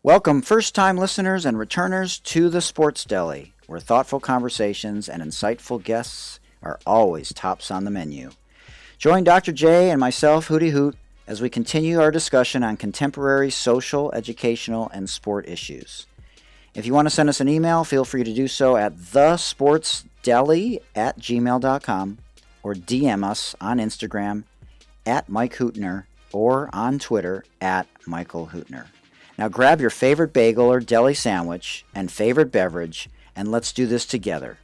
Welcome, first-time listeners and returners to the Sports Deli, where thoughtful conversations and insightful guests are always tops on the menu. Join Dr. J and myself, Hootie Hoot, as we continue our discussion on contemporary social, educational, and sport issues. If you want to send us an email, feel free to do so at thesportsdeli@gmail.com or DM us on Instagram at Mike Hootner or on Twitter at Michael Hootner. Now grab your favorite bagel or deli sandwich and favorite beverage, and let's do this together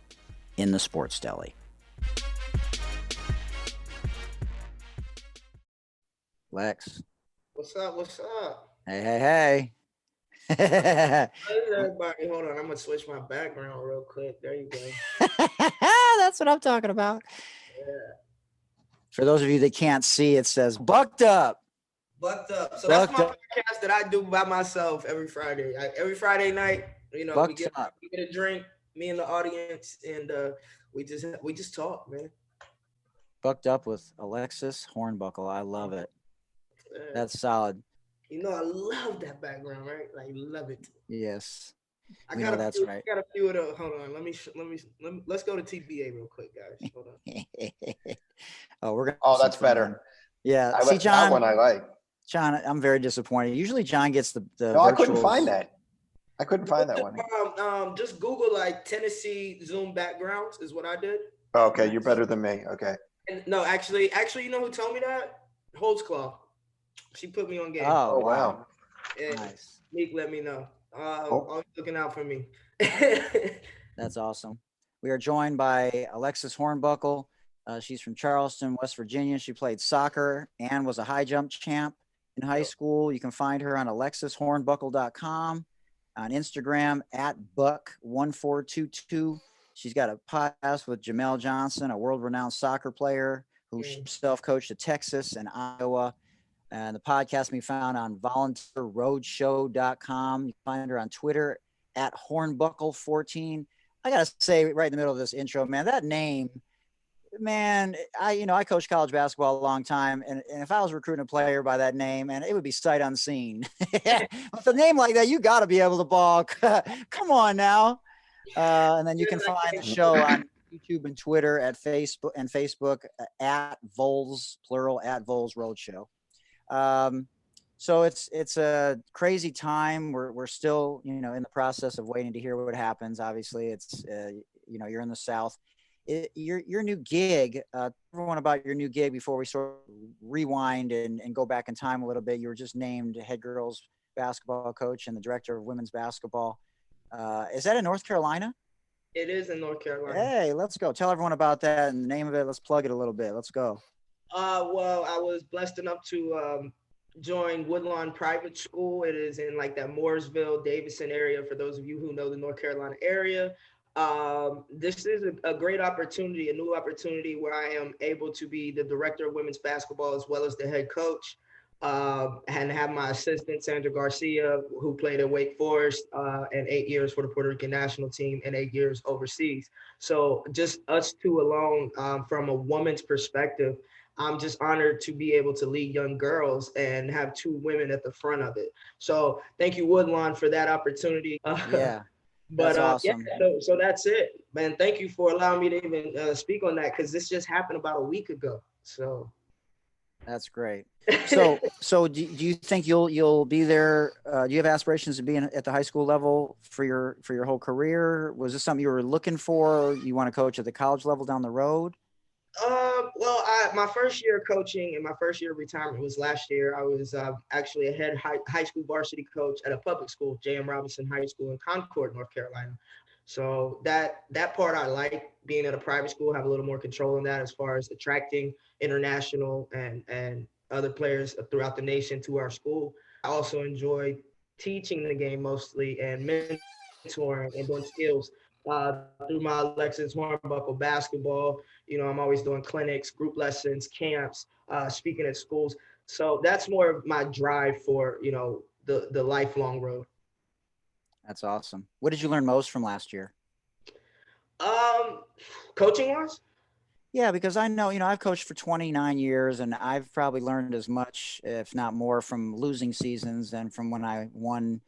in the Sports Deli. Lex. What's up? What's up? Hey. Hey, everybody. Hold on. I'm going to switch my background real quick. There you go. That's what I'm talking about. Yeah. For those of you that can't see, it says Bucked Up. Bucked Up. So Bucked that's my up. podcast that I do by myself every Friday. Every Friday night, we get a drink, me and the audience, and we just talk, man. Bucked Up with Alexis Hornbuckle. I love it. That's solid. I love that background, right? Like, love it. Yes. I got a few of those. Hold on. Let's go to TBA real quick, guys. Hold on. That's better. Yeah. See, John, that one I like. John, I'm very disappointed. Usually John gets the No, I couldn't find that. I couldn't find that one. Just Google like Tennessee Zoom backgrounds is what I did. Okay, you're better than me. Okay. And no, actually, you know who told me that? Holtzclaw. She put me on game. Oh, wow. And nice. Meek let me know. Always looking out for me. That's awesome. We are joined by Alexis Hornbuckle. She's from Charleston, West Virginia. She played soccer and was a high jump champ in high school. You can find her on alexishornbuckle.com, on Instagram at Buck1422. She's got a podcast with Jamel Johnson, a world-renowned soccer player who self-coached at Texas and Iowa. And the podcast can be found on volunteerroadshow.com. You can find her on Twitter at Hornbuckle14. I got to say right in the middle of this intro, man, that name, man, I coached college basketball a long time. And if I was recruiting a player by that name, man, it would be sight unseen. With a name like that, you got to be able to ball. Come on now. And then you can find the show on YouTube and Twitter at Facebook at Vols, plural, at Vols Roadshow. So it's a crazy time. We're still, in the process of waiting to hear what happens. Obviously it's, you're in the South. Your new gig, everyone about your new gig before we sort of rewind and go back in time a little bit. You were just named head girls basketball coach and the director of women's basketball. Is that in North Carolina? It is in North Carolina. Hey, let's go. Tell everyone about that and the name of it. Let's plug it a little bit. Let's go. Well, I was blessed enough to join Woodlawn Private School. It is in like that Mooresville, Davidson area, for those of you who know the North Carolina area. This is a great opportunity, a new opportunity where I am able to be the director of women's basketball as well as the head coach, and have my assistant, Sandra Garcia, who played at Wake Forest and 8 years for the Puerto Rican national team and 8 years overseas. So just us two alone, from a woman's perspective, I'm just honored to be able to lead young girls and have two women at the front of it. So thank you, Woodlawn, for that opportunity. Yeah. But that's awesome. so that's it, man. Thank you for allowing me to even speak on that, because this just happened about a week ago. So that's great. So do you think you'll be there? Do you have aspirations of being at the high school level for your whole career? Was this something you were looking for? Or you want to coach at the college level down the road? Well, my first year coaching and my first year of retirement was last year. I was actually a head high school varsity coach at a public school, J.M. Robinson High School in Concord, North Carolina. So that part I like, being at a private school, have a little more control in that as far as attracting international and other players throughout the nation to our school. I also enjoy teaching the game mostly and mentoring and doing skills. Through my Alexis Hornbuckle basketball, I'm always doing clinics, group lessons, camps, speaking at schools. So that's more of my drive for, the lifelong road. That's awesome. What did you learn most from last year? Coaching wise? Yeah, because I know, I've coached for 29 years and I've probably learned as much, if not more, from losing seasons than from when I won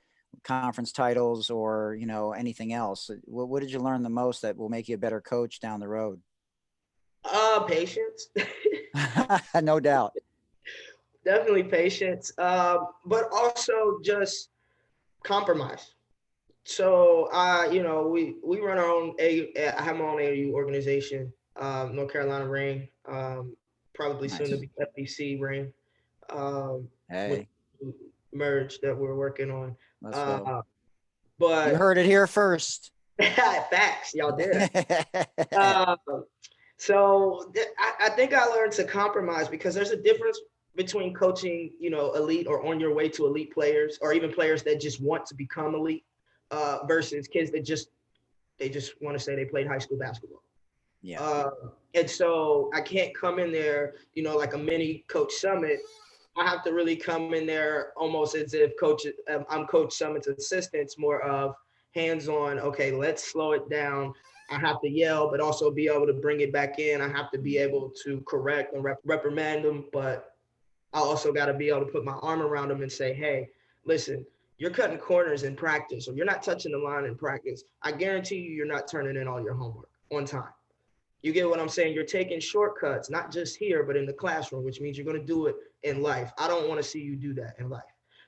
conference titles or, anything else? What did you learn the most that will make you a better coach down the road? Patience. No doubt. Definitely patience. But also just compromise. So, we run our own I have my own AAU organization, North Carolina Ring, probably Nice. soon to be FBC Ring, with Hey, merge that we're working on. let's go. But You heard it here first. facts, y'all did. Um, I think I learned to compromise because there's a difference between coaching, elite or on your way to elite players, or even players that just want to become elite, versus kids that just want to say they played high school basketball. Yeah. And so I can't come in there, like a mini Coach Summitt. I have to really come in there almost as if I'm Coach Summitt's assistant. It's more of hands-on. Okay, let's slow it down. I have to yell, but also be able to bring it back in. I have to be able to correct and reprimand them, but I also got to be able to put my arm around them and say, hey, listen, you're cutting corners in practice, or you're not touching the line in practice. I guarantee you're not turning in all your homework on time. You get what I'm saying? You're taking shortcuts, not just here, but in the classroom, which means you're going to do it in life. I don't want to see you do that in life.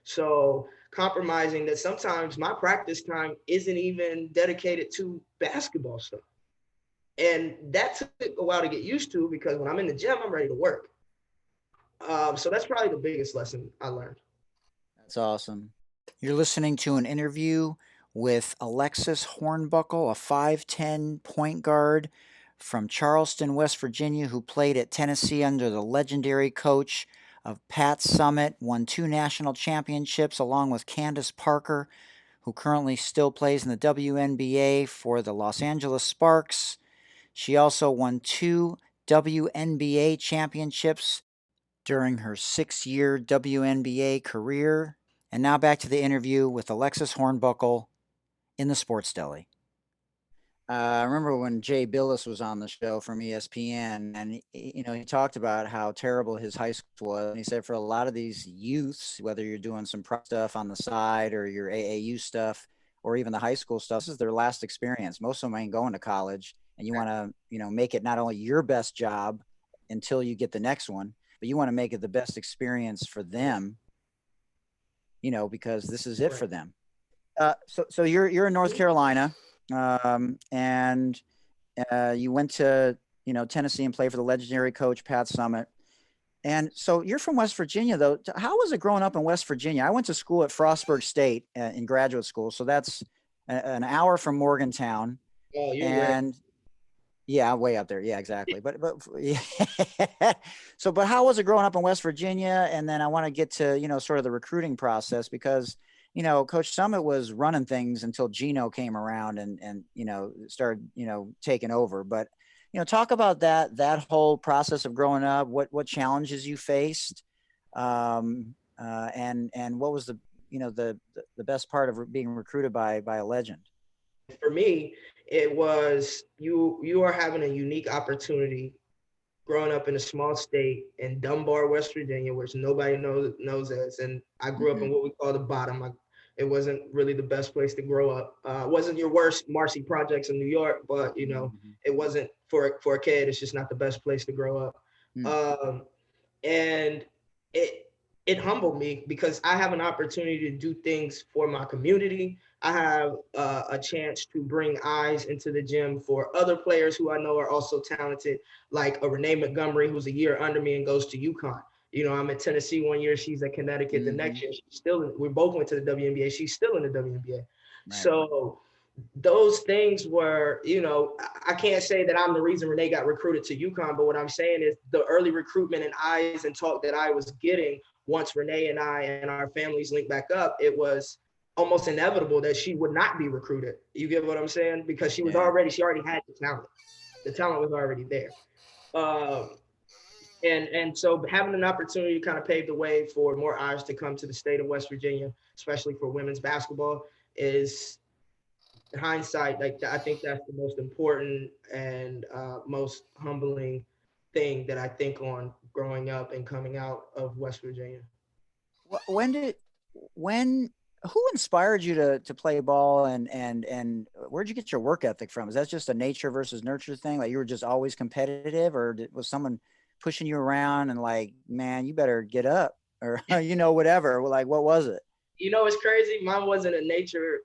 So compromising that sometimes my practice time isn't even dedicated to basketball stuff. And that took a while to get used to because when I'm in the gym, I'm ready to work. So that's probably the biggest lesson I learned. That's awesome. You're listening to an interview with Alexis Hornbuckle, a 5'10" point guard from Charleston, West Virginia, who played at Tennessee under the legendary coach of Pat Summitt, won 2 national championships along with Candace Parker, who currently still plays in the WNBA for the Los Angeles Sparks. She also won 2 WNBA championships during her 6-year WNBA career. And now back to the interview with Alexis Hornbuckle in the Sports Deli. I remember when Jay Billis was on the show from ESPN, and he talked about how terrible his high school was. And he said for a lot of these youths, whether you're doing some pro stuff on the side or your AAU stuff, or even the high school stuff, this is their last experience. Most of them ain't going to college, and you want to, make it not only your best job until you get the next one, but you want to make it the best experience for them, because this is it for them. So you're in North Carolina. And you went to, Tennessee and played for the legendary coach, Pat Summitt. And so you're from West Virginia, though. How was it growing up in West Virginia? I went to school at Frostburg State in graduate school. So that's an hour from Morgantown. Oh, and yeah, way up there. Yeah, exactly. But yeah. But how was it growing up in West Virginia? And then I want to get to, sort of the recruiting process because, Coach Summitt was running things until Gino came around and started, taking over. But, talk about that whole process of growing up, what challenges you faced, and what was the best part of being recruited by a legend. For me, it was you are having a unique opportunity growing up in a small state in Dunbar, West Virginia, which nobody knows as. And I grew up in what we call the bottom. It wasn't really the best place to grow up. It wasn't your worst Marcy projects in New York, but it wasn't for a kid. It's just not the best place to grow up. And it humbled me because I have an opportunity to do things for my community. I have a chance to bring eyes into the gym for other players who I know are also talented, like a Renee Montgomery, who's a year under me and goes to UConn. I'm at Tennessee one year. She's at Connecticut the next year. We both went to the WNBA. She's still in the WNBA. Right. So those things were, I can't say that I'm the reason Renee got recruited to UConn, but what I'm saying is the early recruitment and eyes and talk that I was getting once Renee and I and our families linked back up, it was almost inevitable that she would not be recruited. You get what I'm saying? Because she already had the talent. The talent was already there. And so having an opportunity to kind of pave the way for more eyes to come to the state of West Virginia, especially for women's basketball, is in hindsight, I think that's the most important and most humbling thing that I think on growing up and coming out of West Virginia. Who inspired you to play ball, and where'd you get your work ethic from? Is that just a nature versus nurture thing? Like you were just always competitive, or was someone pushing you around and like, man, you better get up, or whatever? Like, what was it? It's crazy. Mine wasn't a nature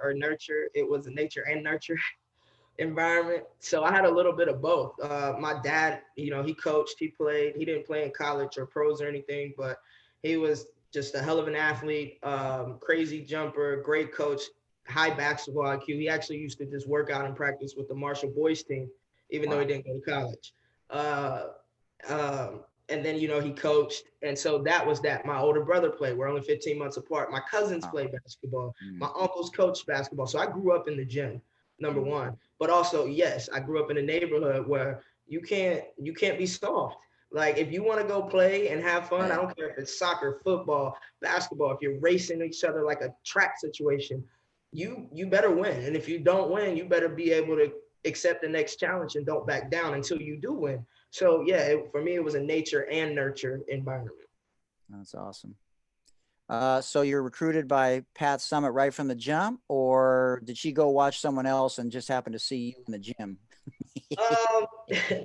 or nurture. It was a nature and nurture environment. So I had a little bit of both. My dad, he coached, he played. He didn't play in college or pros or anything, but he was just a hell of an athlete, crazy jumper, great coach, high basketball IQ. He actually used to just work out and practice with the Marshall boys team, even though he didn't go to college. And then, he coached. And so that was that. My older brother played. We're only 15 months apart. My cousins played basketball. My uncles coached basketball. So I grew up in the gym, number one. But also, yes, I grew up in a neighborhood where you can't be soft. Like, if you want to go play and have fun, I don't care if it's soccer, football, basketball, if you're racing each other like a track situation, you better win. And if you don't win, you better be able to accept the next challenge and don't back down until you do win. So, yeah, for me, it was a nature and nurture environment. That's awesome. So you're recruited by Pat Summitt right from the jump, or did she go watch someone else and just happen to see you in the gym?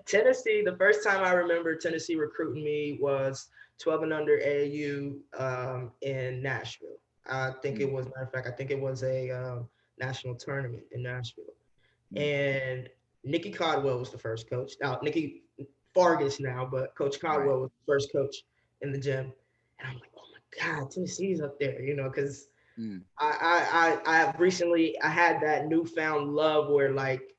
Tennessee, the first time I remember Tennessee recruiting me was 12 and under AAU in Nashville. I think it was, matter of fact, a national tournament in Nashville. And Nikki Caldwell was the first coach. Now, Nikki Fargas now, but Coach Caldwell was the first coach in the gym. And I'm like, oh my God, Tennessee's up there, because I recently had that newfound love where like,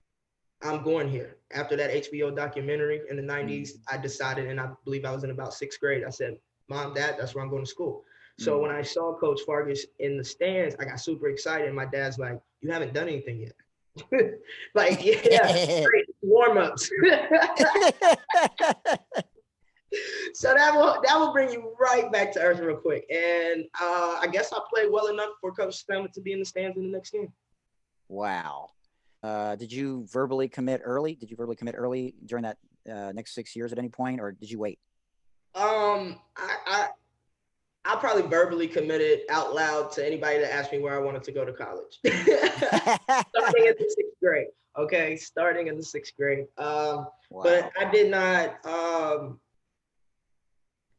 I'm going here. After that HBO documentary in the 90s, I decided, and I believe I was in about 6th grade, I said, Mom, Dad, that's where I'm going to school. So when I saw Coach Fargas in the stands, I got super excited. And my dad's like, you haven't done anything yet. Like, yeah, great warm-ups. So that will bring you right back to earth real quick. And I guess I played well enough for Coach Summitt to be in the stands in the next game. Wow. Did you verbally commit early? Did you verbally commit early during that next 6 years at any point, or did you wait? I probably verbally committed out loud to anybody that asked me where I wanted to go to college. Starting in the 6th grade. Okay, starting in the 6th grade. Wow. But I did not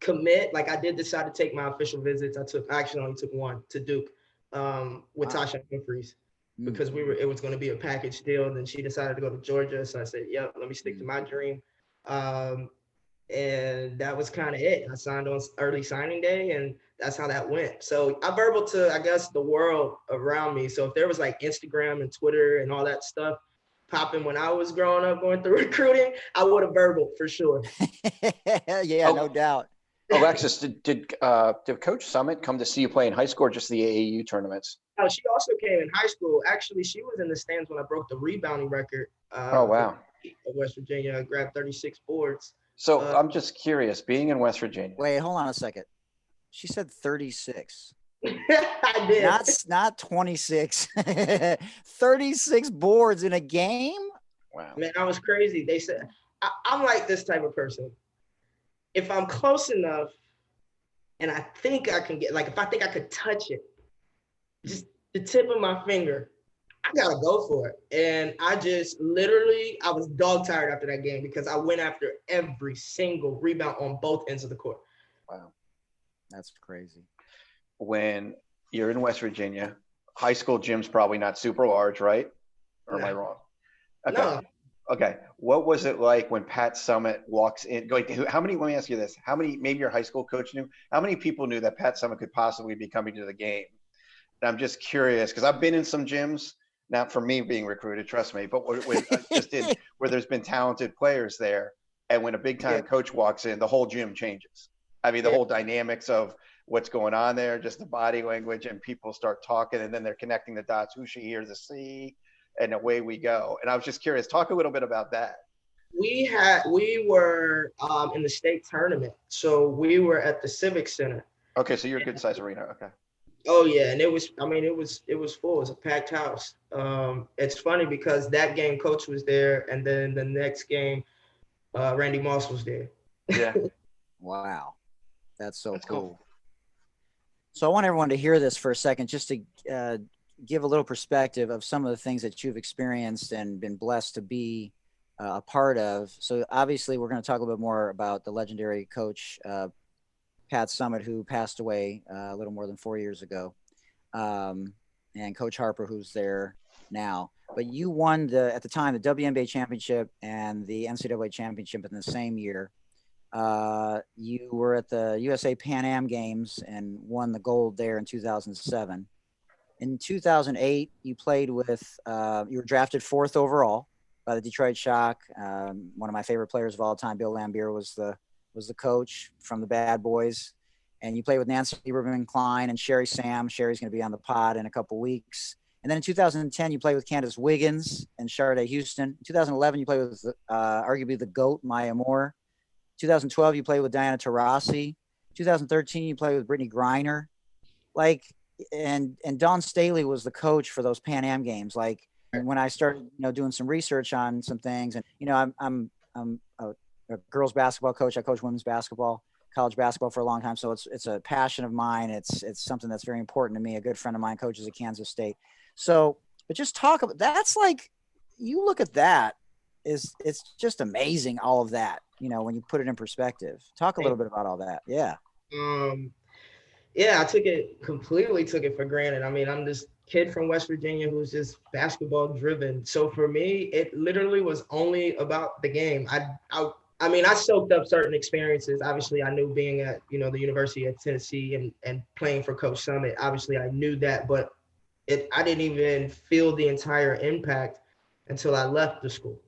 commit. Like, I did decide to take my official visits. I actually only took one to Duke with Tasha Humphries. Because it was going to be a package deal, and then she decided to go to Georgia. So I said, yep, let me stick to my dream. And that was kind of it. I signed on early signing day, and that's how that went. So I verbal to, I guess, the world around me. So if there was like Instagram and Twitter and all that stuff popping when I was growing up, going through recruiting, I would have verbal for sure. Yeah, no doubt. Alexis, did Coach Summitt come to see you play in high school or just the AAU tournaments? Oh, she also came in high school. Actually, she was in the stands when I broke the rebounding record. Oh, wow. Of West Virginia. I grabbed 36 boards. So I'm just curious, being in West Virginia. Wait, hold on a second. She said 36. I did. Not 26. 36 boards in a game? Wow. Man, I was crazy. They said, I'm like this type of person. If I'm close enough and I think I can get, like, if I think I could touch it, just the tip of my finger, I gotta go for it. And I just literally, I was dog tired after that game because I went after every single rebound on both ends of the court. Wow. That's crazy. When you're in West Virginia, high school gym's probably not super large, right? Or am I wrong? Okay. No. Okay. What was it like when Pat Summitt walks in? Let me ask you this. How many, maybe your high school coach knew, how many people knew that Pat Summitt could possibly be coming to the game? And I'm just curious, because I've been in some gyms, not for me being recruited, trust me, but where there's been talented players there. And when a big time coach walks in, the whole gym changes. I mean, the whole dynamics of what's going on there, just the body language, and people start talking, and then they're connecting the dots. Who she hears the C, and away we go. And I was just curious, talk a little bit about that. We were in the state tournament, so we were at the Civic Center. Okay, so you're a good size arena. Okay. Oh yeah, and it was full. It was a packed house. It's funny because that game coach was there, and then the next game, Randy Moss was there. Yeah. Wow, that's cool. So I want everyone to hear this for a second, just to give a little perspective of some of the things that you've experienced and been blessed to be a part of. So obviously we're going to talk a little bit more about the legendary coach, Pat Summitt, who passed away a little more than 4 years ago. And Coach Harper, who's there now. But you won at the time, the WNBA Championship and the NCAA Championship in the same year. You were at the USA Pan Am Games and won the gold there in 2007. In 2008, you played with, you were drafted 4th overall by the Detroit Shock. One of my favorite players of all time, Bill Laimbeer, was the coach from the Bad Boys. And you played with Nancy Lieberman-Klein and Sherry Sam. Sherry's going to be on the pod in a couple weeks. And then in 2010, you played with Candace Wiggins and Sharday Houston. In 2011, you played with arguably the GOAT, Maya Moore. 2012, you played with Diana Taurasi. 2013, you played with Brittany Griner. And Dawn Staley was the coach for those Pan Am Games. And when I started, doing some research on some things, and I'm a girls basketball coach. I coach women's basketball, college basketball for a long time. So it's a passion of mine. It's something that's very important to me. A good friend of mine coaches at Kansas State. So, but just talk about, that's you look at that, it's just amazing. All of that, when you put it in perspective. Talk a little bit about all that. Yeah. Yeah, I completely took it for granted. I mean, I'm this kid from West Virginia who's just basketball driven. So for me, it literally was only about the game. I mean, I soaked up certain experiences. Obviously, I knew being at, the University of Tennessee and playing for Coach Summitt. Obviously, I knew that, but I didn't even feel the entire impact until I left the school.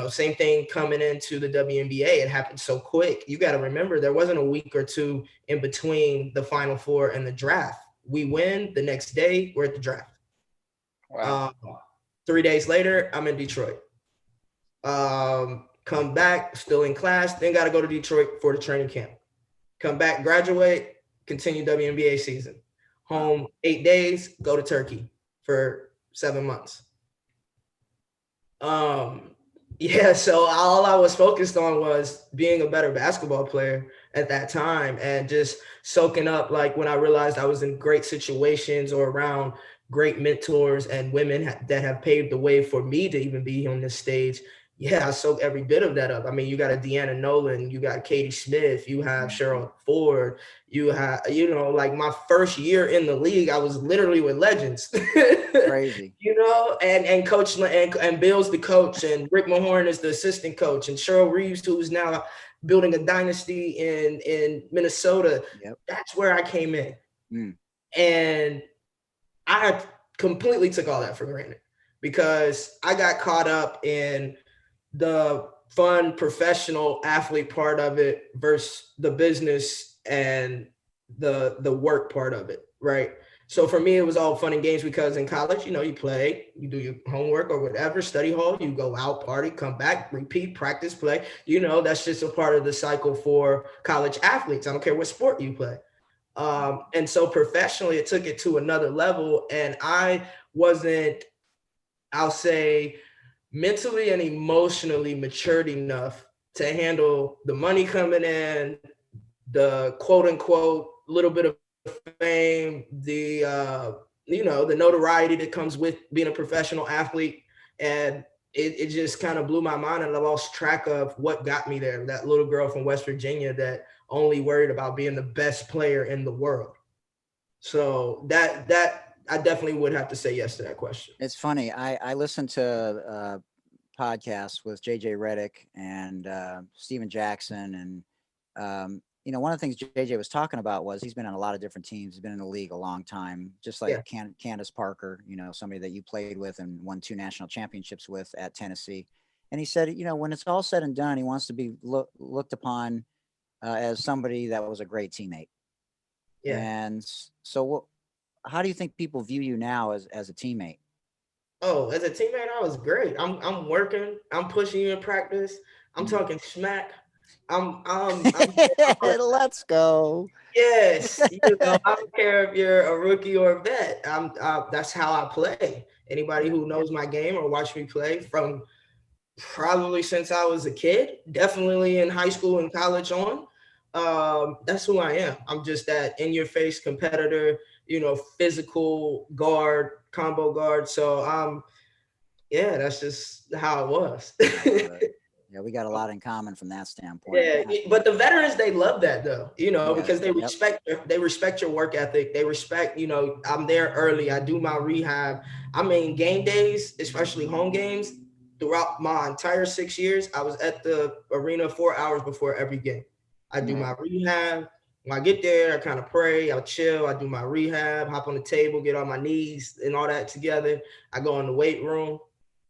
Same thing coming into the WNBA. It happened so quick. You got to remember, there wasn't a week or two in between the Final Four and the draft. We win, the next day, we're at the draft. Wow. 3 days later, I'm in Detroit. Come back, still in class, then got to go to Detroit for the training camp. Come back, graduate, continue WNBA season. Home 8 days, go to Turkey for 7 months. Yeah, so all I was focused on was being a better basketball player at that time and just soaking up, when I realized I was in great situations or around great mentors and women that have paved the way for me to even be on this stage. Yeah, I soak every bit of that up. I mean, you got a Deanna Nolan, you got Katie Smith, you have Cheryl Ford, you have, my first year in the league, I was literally with legends. Crazy. And coach and Bill's the coach, and Rick Mahorn is the assistant coach, and Cheryl Reeves, who's now building a dynasty in Minnesota. Yep. That's where I came in. And I completely took all that for granted because I got caught up in the fun professional athlete part of it versus the business and the work part of it, right? So for me, it was all fun and games because in college, you play, you do your homework or whatever, study hall, you go out, party, come back, repeat, practice, play. That's just a part of the cycle for college athletes. I don't care what sport you play. And so professionally, it took it to another level. And I wasn't, I'll say, mentally and emotionally matured enough to handle the money coming in, the quote unquote little bit of fame, the the notoriety that comes with being a professional athlete. And it just kind of blew my mind, and I lost track of what got me there. That little girl from West Virginia that only worried about being the best player in the world. So that I definitely would have to say yes to that question. It's funny. I listened to podcasts with JJ Redick and Steven Jackson. And, one of the things JJ was talking about was he's been on a lot of different teams. He's been in the league a long time, just like Candace Parker, somebody that you played with and won 2 national championships with at Tennessee. And he said, when it's all said and done, he wants to be looked upon as somebody that was a great teammate. Yeah. And so how do you think people view you now as a teammate? Oh, as a teammate, I was great. I'm working. I'm pushing you in practice. I'm talking smack. I'm let's go. Yes. I don't care if you're a rookie or a vet. That's how I play. Anybody who knows my game or watched me play from probably since I was a kid, definitely in high school and college on. That's who I am. I'm just that in-your-face competitor, physical guard, combo guard. So yeah, that's just how it was. Yeah, we got a lot in common from that standpoint. Yeah, but the veterans, they love that though, because they respect your work ethic. They respect, I'm there early. I do my rehab. I mean, game days, especially home games, throughout my entire 6 years, I was at the arena 4 hours before every game. I do my rehab. When I get there, I kind of pray, I chill, I do my rehab, hop on the table, get on my knees and all that together. I go in the weight room.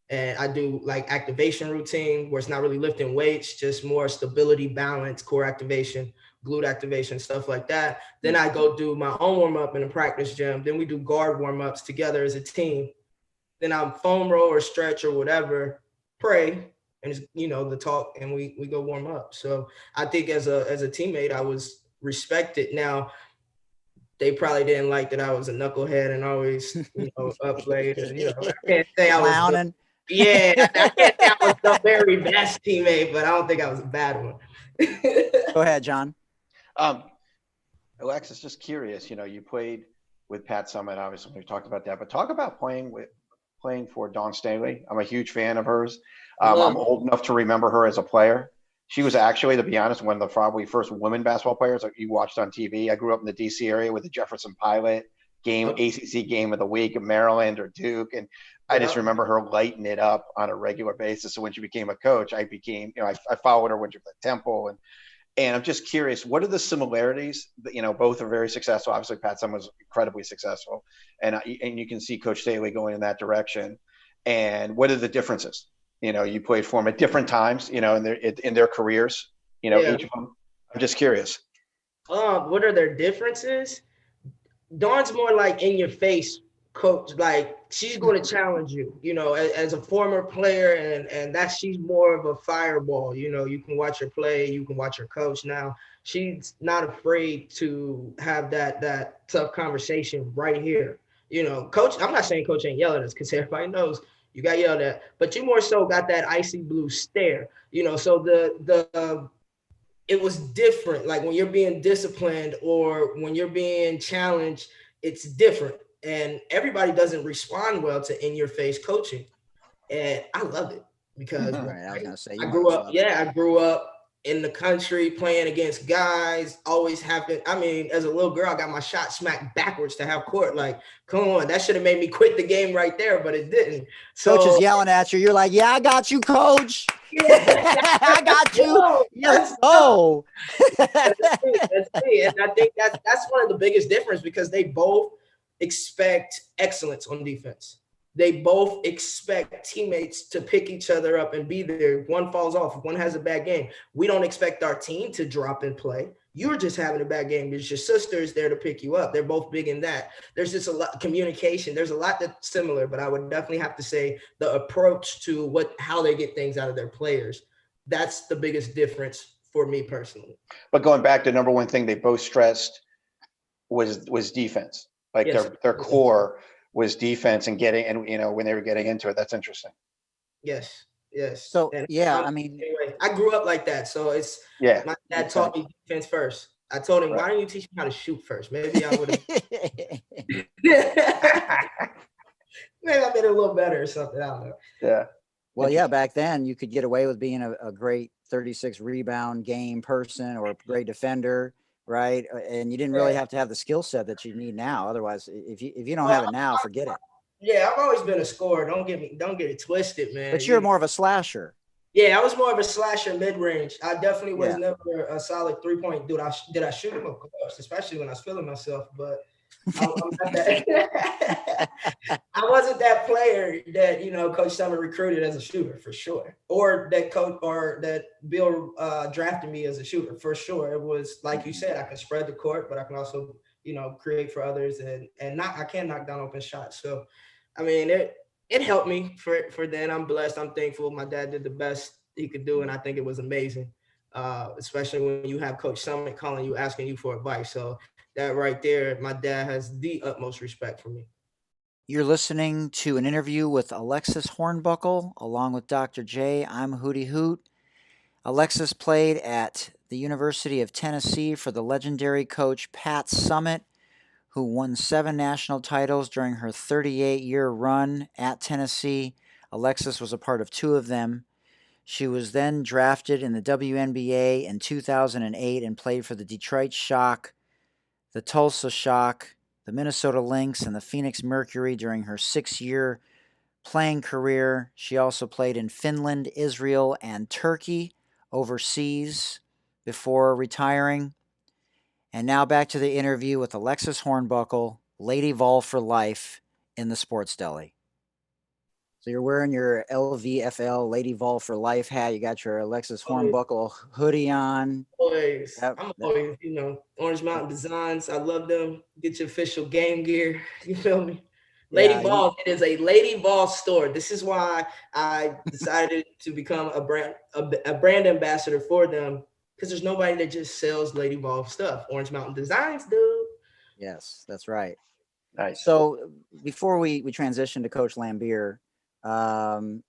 And I do like activation routine where it's not really lifting weights, just more stability, balance, core activation, glute activation, stuff like that. Then I go do my own warm up in the practice gym. Then we do guard warm ups together as a team. Then I'm foam roll or stretch or whatever, pray, and the talk, and we go warm up. So I think as a teammate, I was respected. Now, they probably didn't like that I was a knucklehead and always, up late. And, I can't say I was clowning. Yeah, I can't say I was the very best teammate, but I don't think I was a bad one. Go ahead, John. Alexis, just curious, you played with Pat Summitt, obviously we talked about that, but talk about playing for Dawn Staley. I'm a huge fan of hers. I'm old enough to remember her as a player. She was actually, to be honest, one of the probably first women basketball players that you watched on TV. I grew up in the DC area with the Jefferson Pilot game, ACC game of the week of Maryland or Duke. And I just remember her lighting it up on a regular basis. So when she became a coach, I became, I followed her when she was at Temple. And I'm just curious, what are the similarities that, both are very successful. Obviously, Pat Summitt was incredibly successful. And you can see Coach Staley going in that direction. And what are the differences? You played for them at different times, in their careers, each of them. I'm just curious. What are their differences? Dawn's more like in your face coach. Like she's going to challenge you, as a former player, and she's more of a fireball. You can watch her play, you can watch her coach. Now she's not afraid to have that tough conversation right here. Coach, I'm not saying coach ain't yelling at us because everybody knows you got yelled at, but you more so got that icy blue stare, so it was different. Like when you're being disciplined or when you're being challenged, it's different. And everybody doesn't respond well to in-your-face coaching. And I love it because I grew up in the country playing against guys, always having, as a little girl, I got my shot smacked backwards to half court. Like, come on, that should have made me quit the game right there, but it didn't. So, coach is yelling at you. You're like, yeah, I got you, coach. I got you. Let's go. That's me. And I think that's one of the biggest differences because they both expect excellence on defense. They both expect teammates to pick each other up and be there. One falls off, one has a bad game. We don't expect our team to drop and play. You're just having a bad game because your sister's there to pick you up. They're both big in that. There's just a lot of communication. There's a lot that's similar, but I would definitely have to say the approach to how they get things out of their players. That's the biggest difference for me personally. But going back to number one thing they both stressed was defense. Like their core was defense and when they were getting into it. That's interesting. Yes. So anyway, I grew up like that. So my dad taught me defense first. I told him, why don't you teach me how to shoot first? Maybe I would have maybe I made it a little better or something. I don't know. Yeah. Well, back then you could get away with being a great 36 rebound game person or a great defender. Right. And you didn't really have to have the skill set that you need now. Otherwise, if you don't have it now, forget it. Yeah, I've always been a scorer. Don't get it twisted, man. But you're more of a slasher. Yeah, I was more of a slasher mid-range. I definitely was never a solid three-point dude. Did I shoot him? Of course, especially when I was feeling myself. But I'm not that. I wasn't that player that Coach Summitt recruited as a shooter for sure, or that Bill drafted me as a shooter for sure. It was like you said, I can spread the court, but I can also create for others and I can knock down open shots. So, it helped me for then. I'm blessed. I'm thankful. My dad did the best he could do, and I think it was amazing, especially when you have Coach Summitt calling you, asking you for advice. So that right there, my dad has the utmost respect for me. You're listening to an interview with Alexis Hornbuckle along with Dr. J. I'm Hootie Hoot. Alexis played at the University of Tennessee for the legendary coach Pat Summitt, who won 7 national titles during her 38-year run at Tennessee. Alexis was a part of 2 of them. She was then drafted in the WNBA in 2008 and played for the Detroit Shock, the Tulsa Shock, the Minnesota Lynx, and the Phoenix Mercury during her 6-year playing career. She also played in Finland, Israel, and Turkey overseas before retiring. And now back to the interview with Alexis Hornbuckle, Lady Vol for life in the Sports Deli. So you're wearing your LVFL Lady Vol for life hat. You got your Alexis Hornbuckle hoodie on. Always. I'm always, Orange Mountain Designs. I love them. Get your official game gear. You feel me? Lady Vol. It is a Lady Vol store. This is why I decided to become a brand ambassador for them, because there's nobody that just sells Lady Vol stuff. Orange Mountain Designs, dude. Yes, that's right. Nice. So before we transition to Coach Lambier, Coach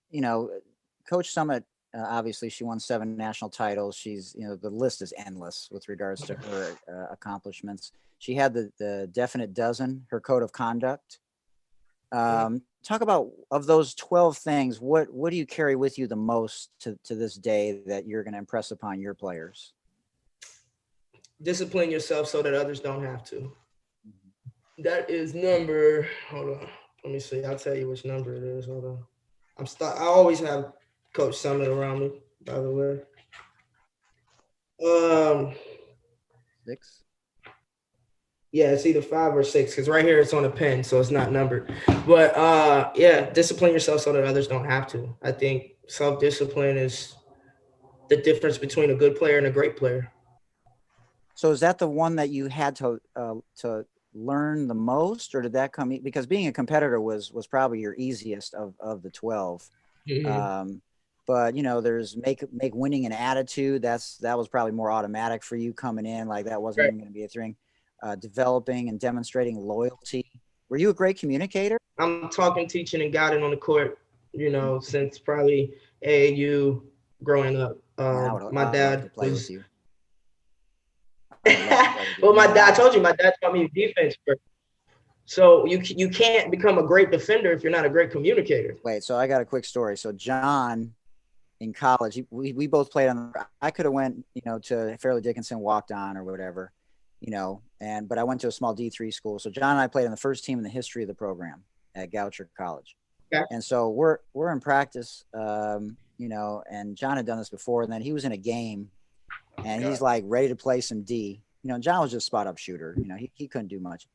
Summitt, obviously she won 7 national titles. She's, the list is endless with regards to her accomplishments. She had the definite dozen, her code of conduct. Talk about, of those 12 things, what do you carry with you the most to this day that you're going to impress upon your players? Discipline yourself so that others don't have to. That is number, hold on. Let me see. I'll tell you which number it is. Hold on. I always have Coach Summitt around me, by the way. 6. Yeah, it's either 5 or 6, because right here it's on a pen, so it's not numbered. But discipline yourself so that others don't have to. I think self-discipline is the difference between a good player and a great player. So is that the one that you had to learn the most, or did that come, because being a competitor was probably your easiest of the 12? Mm-hmm. But there's make winning an attitude. That was probably more automatic for you coming in, like that wasn't even going to be a thing. Developing and demonstrating loyalty. Were you a great communicator? I'm talking, teaching, and guiding on the court, since probably AAU growing up. My dad was. Well, I told you, my dad taught me defense first. So you can't become a great defender if you're not a great communicator. Wait, so I got a quick story. So John, in college, we both played on. I could have went, to Fairleigh Dickinson, walked on or whatever, but I went to a small D3 school. So John and I played on the first team in the history of the program at Goucher College. Okay. And so we're in practice, and John had done this before, and then he was in a game, and he's like ready to play some D. John was just spot up shooter. He couldn't do much,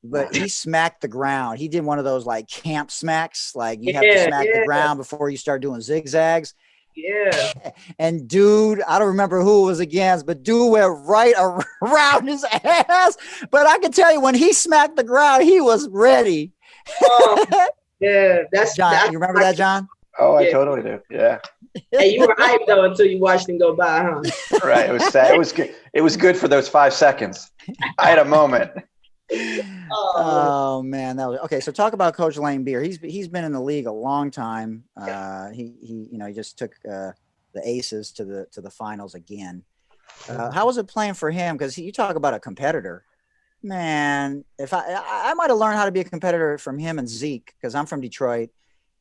but he smacked the ground. He did one of those like camp smacks, like you have to smack the ground before you start doing zigzags. Yeah. And dude, I don't remember who it was against, but dude went right around his ass. But I can tell you, when he smacked the ground, he was ready. Yeah, John. You remember that, John? Oh, I totally do. Yeah. Hey, you were hyped though until you watched him go by, huh? Right. It was sad. It was good. It was good for those 5 seconds. I had a moment. Oh man, that was okay. So talk about Coach Lambier. He's been in the league a long time. He just took the Aces to the finals again. How was it playing for him? Because you talk about a competitor, man. If I might have learned how to be a competitor from him and Zeke, because I'm from Detroit,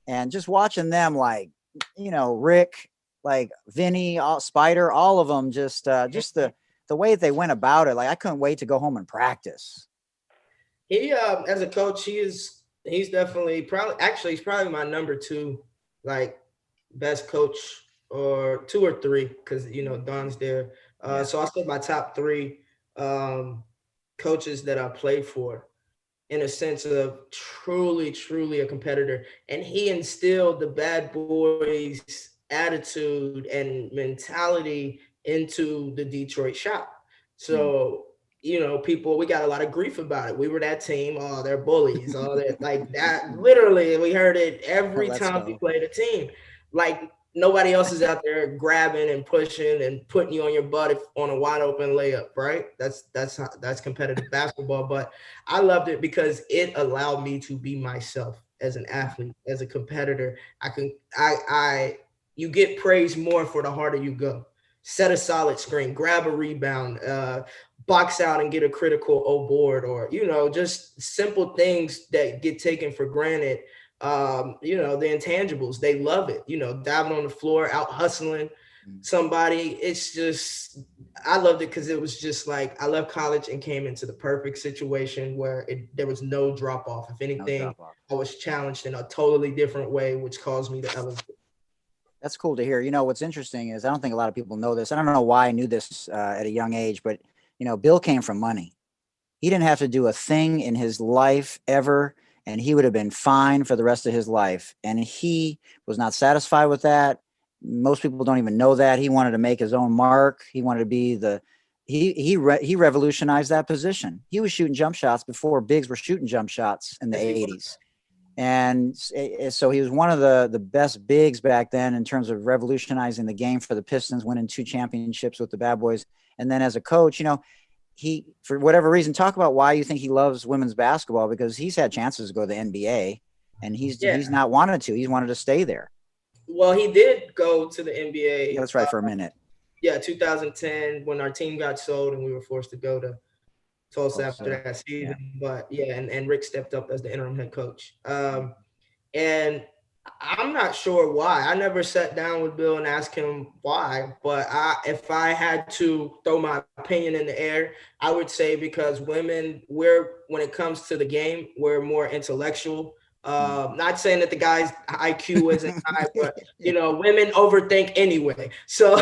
and just watching them, like Rick, like Vinny, Spider, all of them, just the way they went about it. Like I couldn't wait to go home and practice. He, as a coach, he's definitely he's probably my number 2, like best coach, or 2 or 3, because Don's there. So I said my top 3 coaches that I played for, in a sense of truly a competitor, and he instilled the bad boys attitude and mentality into the Detroit Shock. So. People, we got a lot of grief about it. We were that team. Oh, they're bullies. Oh, they're like that. Literally, we heard it every time we played a team. Like nobody else is out there grabbing and pushing and putting you on your butt on a wide open layup, right? That's competitive basketball. But I loved it because it allowed me to be myself as an athlete, as a competitor. You get praised more for the harder you go. set a solid screen, grab a rebound, box out and get a critical O board, or, just simple things that get taken for granted. The intangibles, they love it, diving on the floor, out hustling somebody. It's just, I loved it because it was just like, I left college and came into the perfect situation where there was no drop off. If anything, I was challenged in a totally different way, which caused me to elevate. That's cool to hear. What's interesting is I don't think a lot of people know this. I don't know why I knew this at a young age, but, Bill came from money. He didn't have to do a thing in his life ever, and he would have been fine for the rest of his life. And he was not satisfied with that. Most people don't even know that. He wanted to make his own mark. He wanted to be he revolutionized that position. He was shooting jump shots before bigs were shooting jump shots in the 80s. And so he was one of the best bigs back then in terms of revolutionizing the game for the Pistons, winning 2 championships with the Bad Boys. And then as a coach, he, for whatever reason, talk about why you think he loves women's basketball, because he's had chances to go to the NBA and he's not wanted to. He's wanted to stay there. Well, he did go to the NBA. Yeah, that's right, for a minute. Yeah, 2010, when our team got sold and we were forced to go to Tulsa after that season. Yeah. But and Rick stepped up as the interim head coach. And I'm not sure why. I never sat down with Bill and asked him why, but if I had to throw my opinion in the air, I would say because women, when it comes to the game, we're more intellectual. Not saying that the guy's IQ isn't high, but women overthink anyway. So,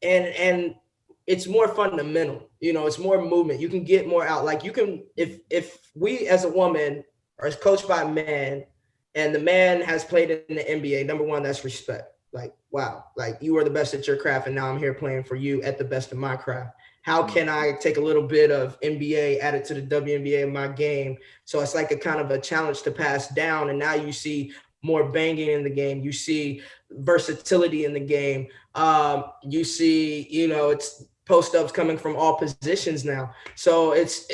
and it's more fundamental. It's more movement. You can get more out. Like, you can, if we as a woman are coached by a man, and the man has played in the NBA, number one, that's respect. Like, wow, like, you are the best at your craft, and now I'm here playing for you at the best of my craft. How can I take a little bit of NBA, add it to the WNBA in my game? So it's like a kind of a challenge to pass down. And now you see more banging in the game. You see versatility in the game. You see, it's post-ups coming from all positions now. So it's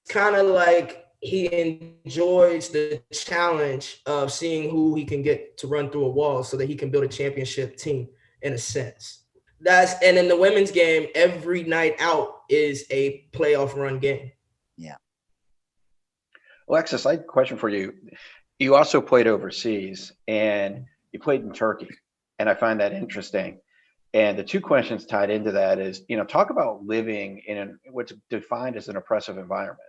kind of like he enjoys the challenge of seeing who he can get to run through a wall so that he can build a championship team, in a sense. And in the women's game, every night out is a playoff run game. Yeah. Alexis, I have a question for you. You also played overseas, and you played in Turkey, and I find that interesting. And the 2 questions tied into that is, talk about living in what's defined as an oppressive environment,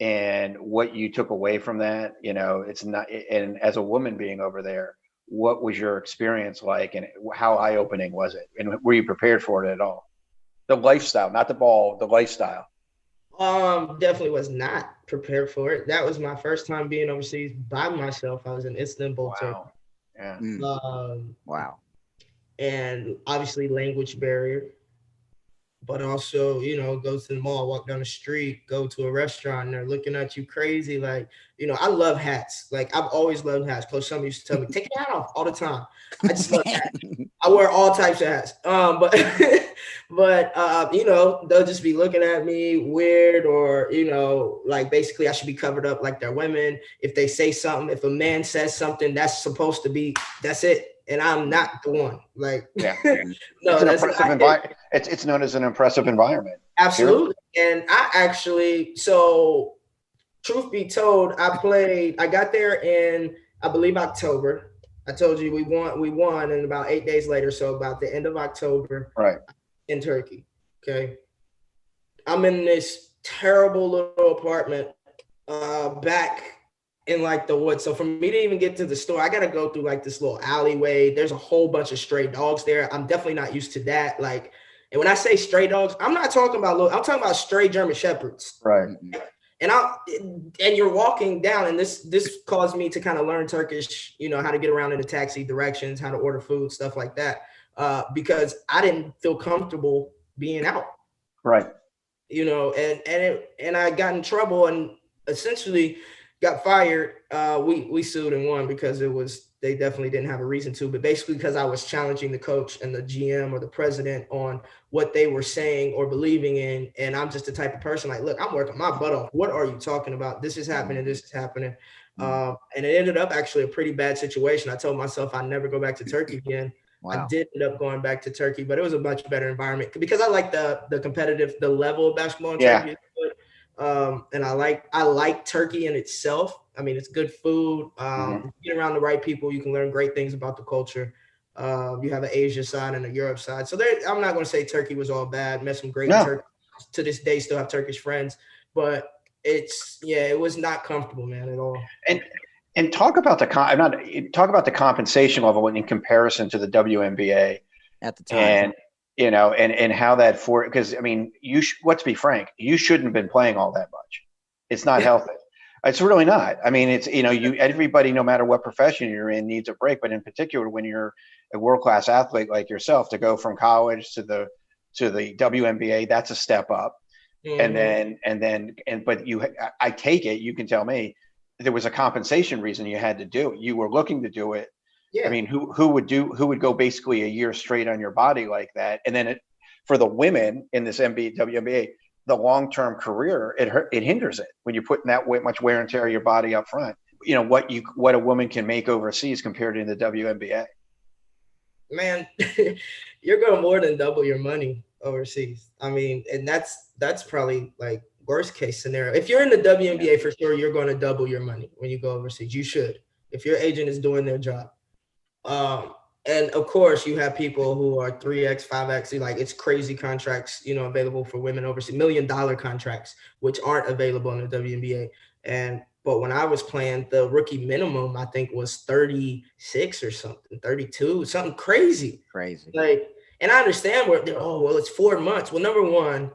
and what you took away from that. It's not, and as a woman being over there, what was your experience like, and how eye-opening was it? And were you prepared for it at all? The lifestyle, not the ball, the lifestyle. Definitely was not prepared for it. That was my first time being overseas by myself. I was in Istanbul, Turkey. Yeah. Wow. And obviously language barrier, but also, go to the mall, walk down the street, go to a restaurant, and they're looking at you crazy. Like, I love hats. Like, I've always loved hats. Coach Summitt used to tell me, take your hat off all the time. I just love hats. I wear all types of hats. But they'll just be looking at me weird, or, like, basically I should be covered up like they're women. If they say something, if a man says something, that's supposed to be, that's it. And I'm not the one. Like, yeah. No, it's an oppressive environment. It's known as an oppressive environment. Absolutely. And I actually, so truth be told, I got there in, I believe, October. I told you we won, and about 8 days later, so about the end of October, right, in Turkey. Okay. I'm in this terrible little apartment back in like the woods. So for me to even get to the store, I got to go through like this little alleyway. There's a whole bunch of stray dogs there. I'm definitely not used to that. Like, and when I say stray dogs, I'm not talking about I'm talking about stray German Shepherds. Right. And you're walking down, and this caused me to kind of learn Turkish, how to get around in the taxi, directions, how to order food, stuff like that. Because I didn't feel comfortable being out. Right. And I got in trouble and essentially got fired. We sued and won because they definitely didn't have a reason to, but basically because I was challenging the coach and the GM or the president on what they were saying or believing in. And I'm just the type of person like, look, I'm working my butt off. What are you talking about? This is happening. This is happening. And it ended up actually a pretty bad situation. I told myself I'd never go back to Turkey again. Wow. I did end up going back to Turkey, but it was a much better environment because I like the competitive, the level of basketball in Turkey. And I like Turkey in itself. I mean, it's good food. You get around the right people, you can learn great things about the culture. You have an Asia side and a Europe side. So I'm not going to say Turkey was all bad. Met some great Turkish. To this day, still have Turkish friends, but it was not comfortable, man, at all. And talk about the compensation level in comparison to the WNBA at the time, and how that because I mean, let's be frank, you shouldn't have been playing all that much. It's not healthy. It's really not. I mean, it's everybody, no matter what profession you're in, needs a break. But in particular, when you're a world-class athlete like yourself, to go from college to the WNBA, that's a step up. But I take it, you can tell me, there was a compensation reason you had to do it. You were looking to do it. Yeah. I mean, who would go basically a year straight on your body like that? And then for the women in this WNBA, the long-term career, it hinders it when you're putting that much wear and tear of your body up front. What a woman can make overseas compared to the WNBA. Man, you're going to more than double your money overseas. I mean, and that's probably like worst case scenario. If you're in the WNBA, for sure, you're going to double your money when you go overseas. You should, if your agent is doing their job. And of course, you have people who are 3X, 5X, like it's crazy contracts, available for women overseas, $1 million contracts, which aren't available in the WNBA. But when I was playing, the rookie minimum, I think, was 36 or something, 32, something crazy. Like, and I understand it's 4 months. Well, number one,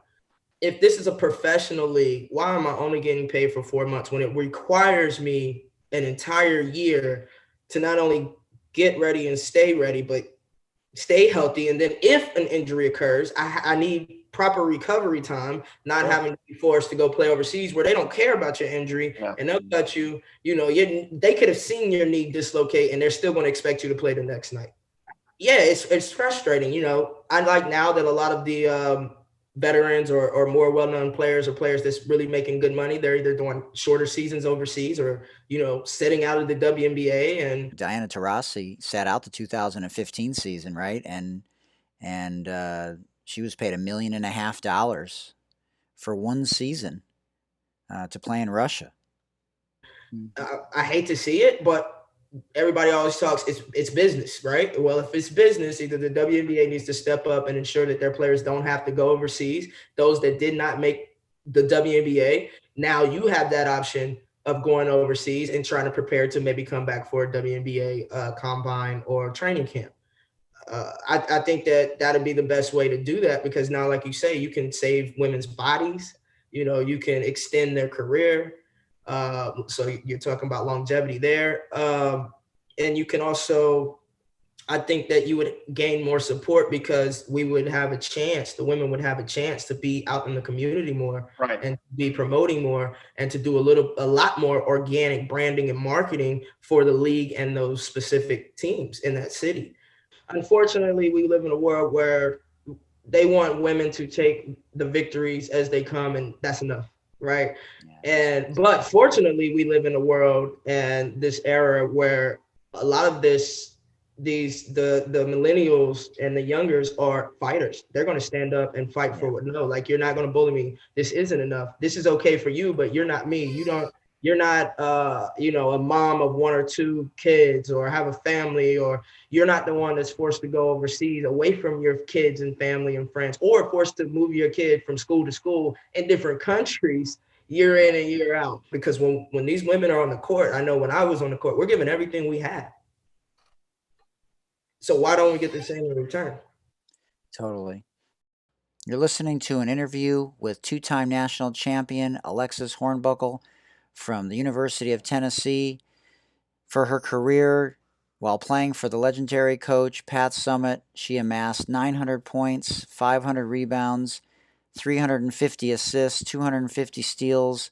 if this is a professional league, why am I only getting paid for 4 months when it requires me an entire year to not only get ready and stay ready, but stay healthy? And then if an injury occurs, I need proper recovery time, not having to be forced to go play overseas where they don't care about your injury and they'll cut you. They could have seen your knee dislocate and they're still going to expect you to play the next night. Yeah, it's frustrating. I like now that a lot of the veterans or more well-known players or players that's really making good money, they're either doing shorter seasons overseas or, sitting out of the WNBA. And Diana Taurasi sat out the 2015 season, right? And she was paid $1.5 million for one season to play in Russia. I hate to see it, but everybody always talks, it's business, right? Well, if it's business, either the WNBA needs to step up and ensure that their players don't have to go overseas. Those that did not make the WNBA, now you have that option of going overseas and trying to prepare to maybe come back for a WNBA combine or training camp. I think that'd be the best way to do that, because now, like you say, you can save women's bodies, you can extend their career. So you're talking about longevity there. And you can also, I think that you would gain more support because we would have a chance, the women would have a chance to be out in the community more, right, and be promoting more and to do a lot more organic branding and marketing for the league and those specific teams in that city. Unfortunately, we live in a world where they want women to take the victories as they come, and that's enough. Right. But fortunately, we live in a world and this era where a lot of the millennials and the youngers are fighters. They're going to stand up and fight for what? No, like, you're not going to bully me. This isn't enough. This is okay for you, but you're not me. You're not, a mom of 1 or 2 kids or have a family, or you're not the one that's forced to go overseas away from your kids and family and friends, or forced to move your kid from school to school in different countries year in and year out. Because when these women are on the court, I know when I was on the court, we're giving everything we had. So why don't we get the same in return? Totally. You're listening to an interview with 2-time national champion Alexis Hornbuckle from the University of Tennessee. For her career, while playing for the legendary coach Pat Summitt, she amassed 900 points, 500 rebounds, 350 assists, 250 steals,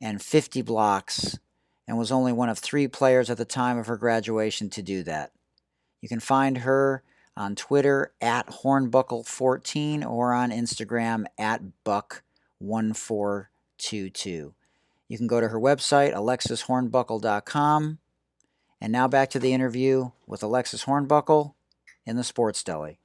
and 50 blocks, and was only one of 3 players at the time of her graduation to do that. You can find her on Twitter at Hornbuckle14 or on Instagram at Buck1422. You can go to her website, alexishornbuckle.com. And now back to the interview with Alexis Hornbuckle in the Sports Deli.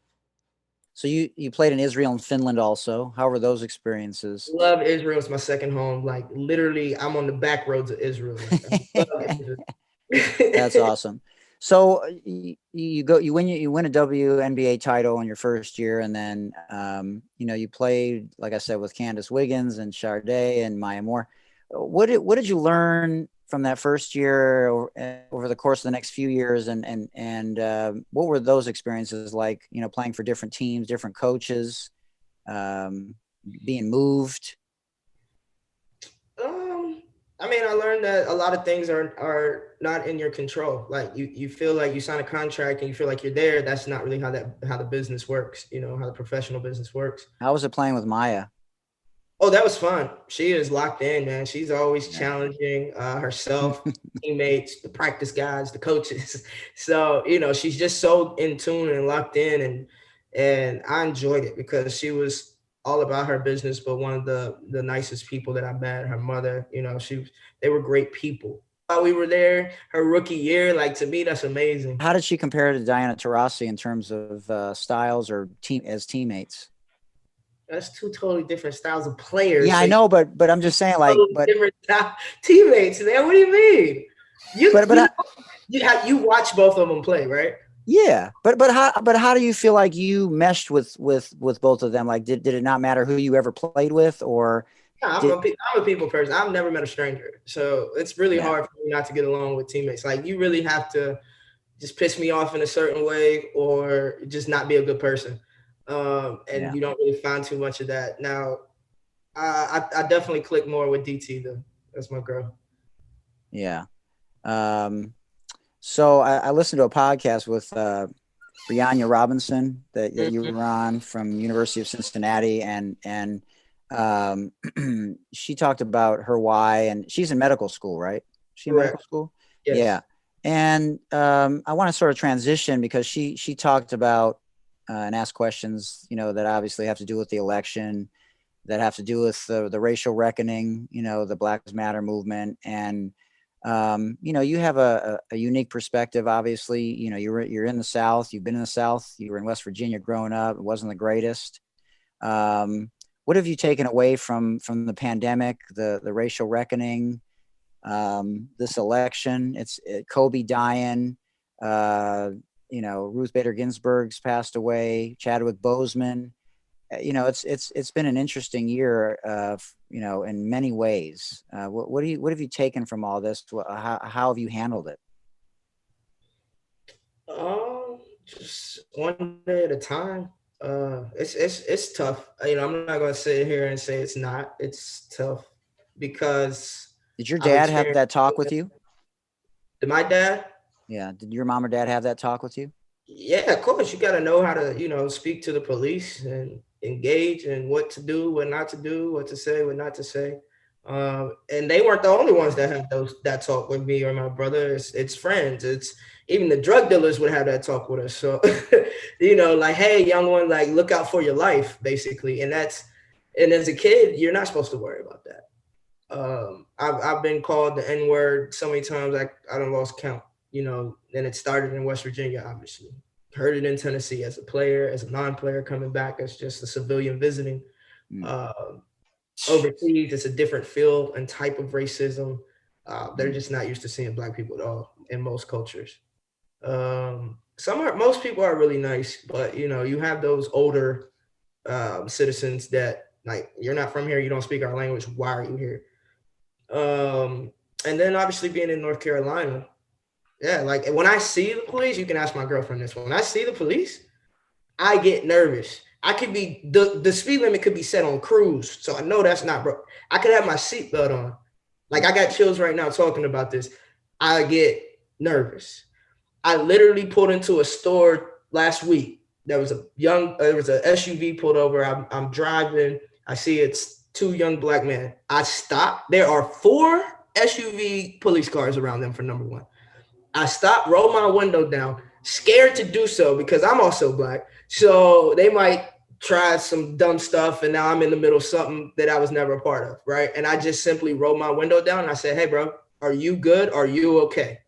So you played in Israel and Finland also. How were those experiences? Love Israel. It's my second home. Like literally, I'm on the back roads of Israel. Like, That's awesome. So you win a WNBA title in your first year, and then you played, like I said, with Candace Wiggins and Sade and Maya Moore. What did you learn from that first year over the course of the next few years, and what were those experiences like? Playing for different teams, different coaches, being moved. I mean, I learned that a lot of things are not in your control. Like you feel like you sign a contract and you feel like you're there. That's not really how the business works. How the professional business works. How was it playing with Maya? Oh, that was fun. She is locked in, man. She's always challenging herself, teammates, the practice guys, the coaches. So, she's just so in tune and locked in, and I enjoyed it because she was all about her business, but one of the nicest people that I met. Her mother, they were great people. While we were there, her rookie year, like, to me, that's amazing. How did she compare to Diana Taurasi in terms of styles or as teammates? That's two totally different styles of players. Yeah, I know, but I'm just saying, like, different teammates, man. What do you mean? You watch both of them play, right? Yeah, but how do you feel like you meshed with both of them? Like, did it not matter who you ever played with, or? I'm a people person. I've never met a stranger, so it's really hard for me not to get along with teammates. Like, you really have to just piss me off in a certain way, or just not be a good person. You don't really find too much of that. Now, I definitely click more with DT though. That's my girl. Yeah. So I listened to a podcast with Brianna Robinson that you were on from University of Cincinnati, and she talked about her why, and she's in medical school, right? She in medical school? Yes. Yeah. And I want to sort of transition because she talked about and ask questions, that obviously have to do with the election, that have to do with the racial reckoning, the Black Lives Matter movement. And, you have a unique perspective, obviously. You're in the South, you've been in the South, you were in West Virginia growing up. It wasn't the greatest. What have you taken away from the pandemic, the racial reckoning, this election? It's Kobe dying, Ruth Bader Ginsburg's passed away, Chadwick Boseman. It's been an interesting year, in many ways. What have you taken from all this? How have you handled it? Just one day at a time. It's tough. I'm not gonna sit here and say it's not. It's tough because. Did your dad have that talk with you? Did my dad? Yeah. Did your mom or dad have that talk with you? Yeah, of course. You got to know how to, speak to the police and engage, and what to do, what not to do, what to say, what not to say. And they weren't the only ones that had that talk with me or my brother. It's friends. It's even the drug dealers would have that talk with us. So, like, hey, young one, like, look out for your life, basically. And as a kid, you're not supposed to worry about that. I've been called the N-word so many times, I done lost count. And it started in West Virginia, obviously. Heard it in Tennessee as a player, as a non-player coming back, as just a civilian visiting. Overseas, it's a different feel and type of racism. They're just not used to seeing Black people at all in most cultures. Most people are really nice, but, you have those older citizens that, like, you're not from here, you don't speak our language, why are you here? And then obviously being in North Carolina, yeah, like, when I see the police, you can ask my girlfriend this. When I see the police, I get nervous. I could be, the speed limit could be set on cruise. So I know that's not, bro. I could have my seatbelt on. Like, I got chills right now talking about this. I get nervous. I literally pulled into a store last week. There was a SUV pulled over. I'm driving. I see it's two young Black men. I stop. There are 4 SUV police cars around them, for number one. I stop, roll my window down, scared to do so because I'm also Black. So they might tried some dumb stuff, and now I'm in the middle of something that I was never a part of, right? And I just simply rolled my window down and I said, hey, bro, are you good? Are you okay?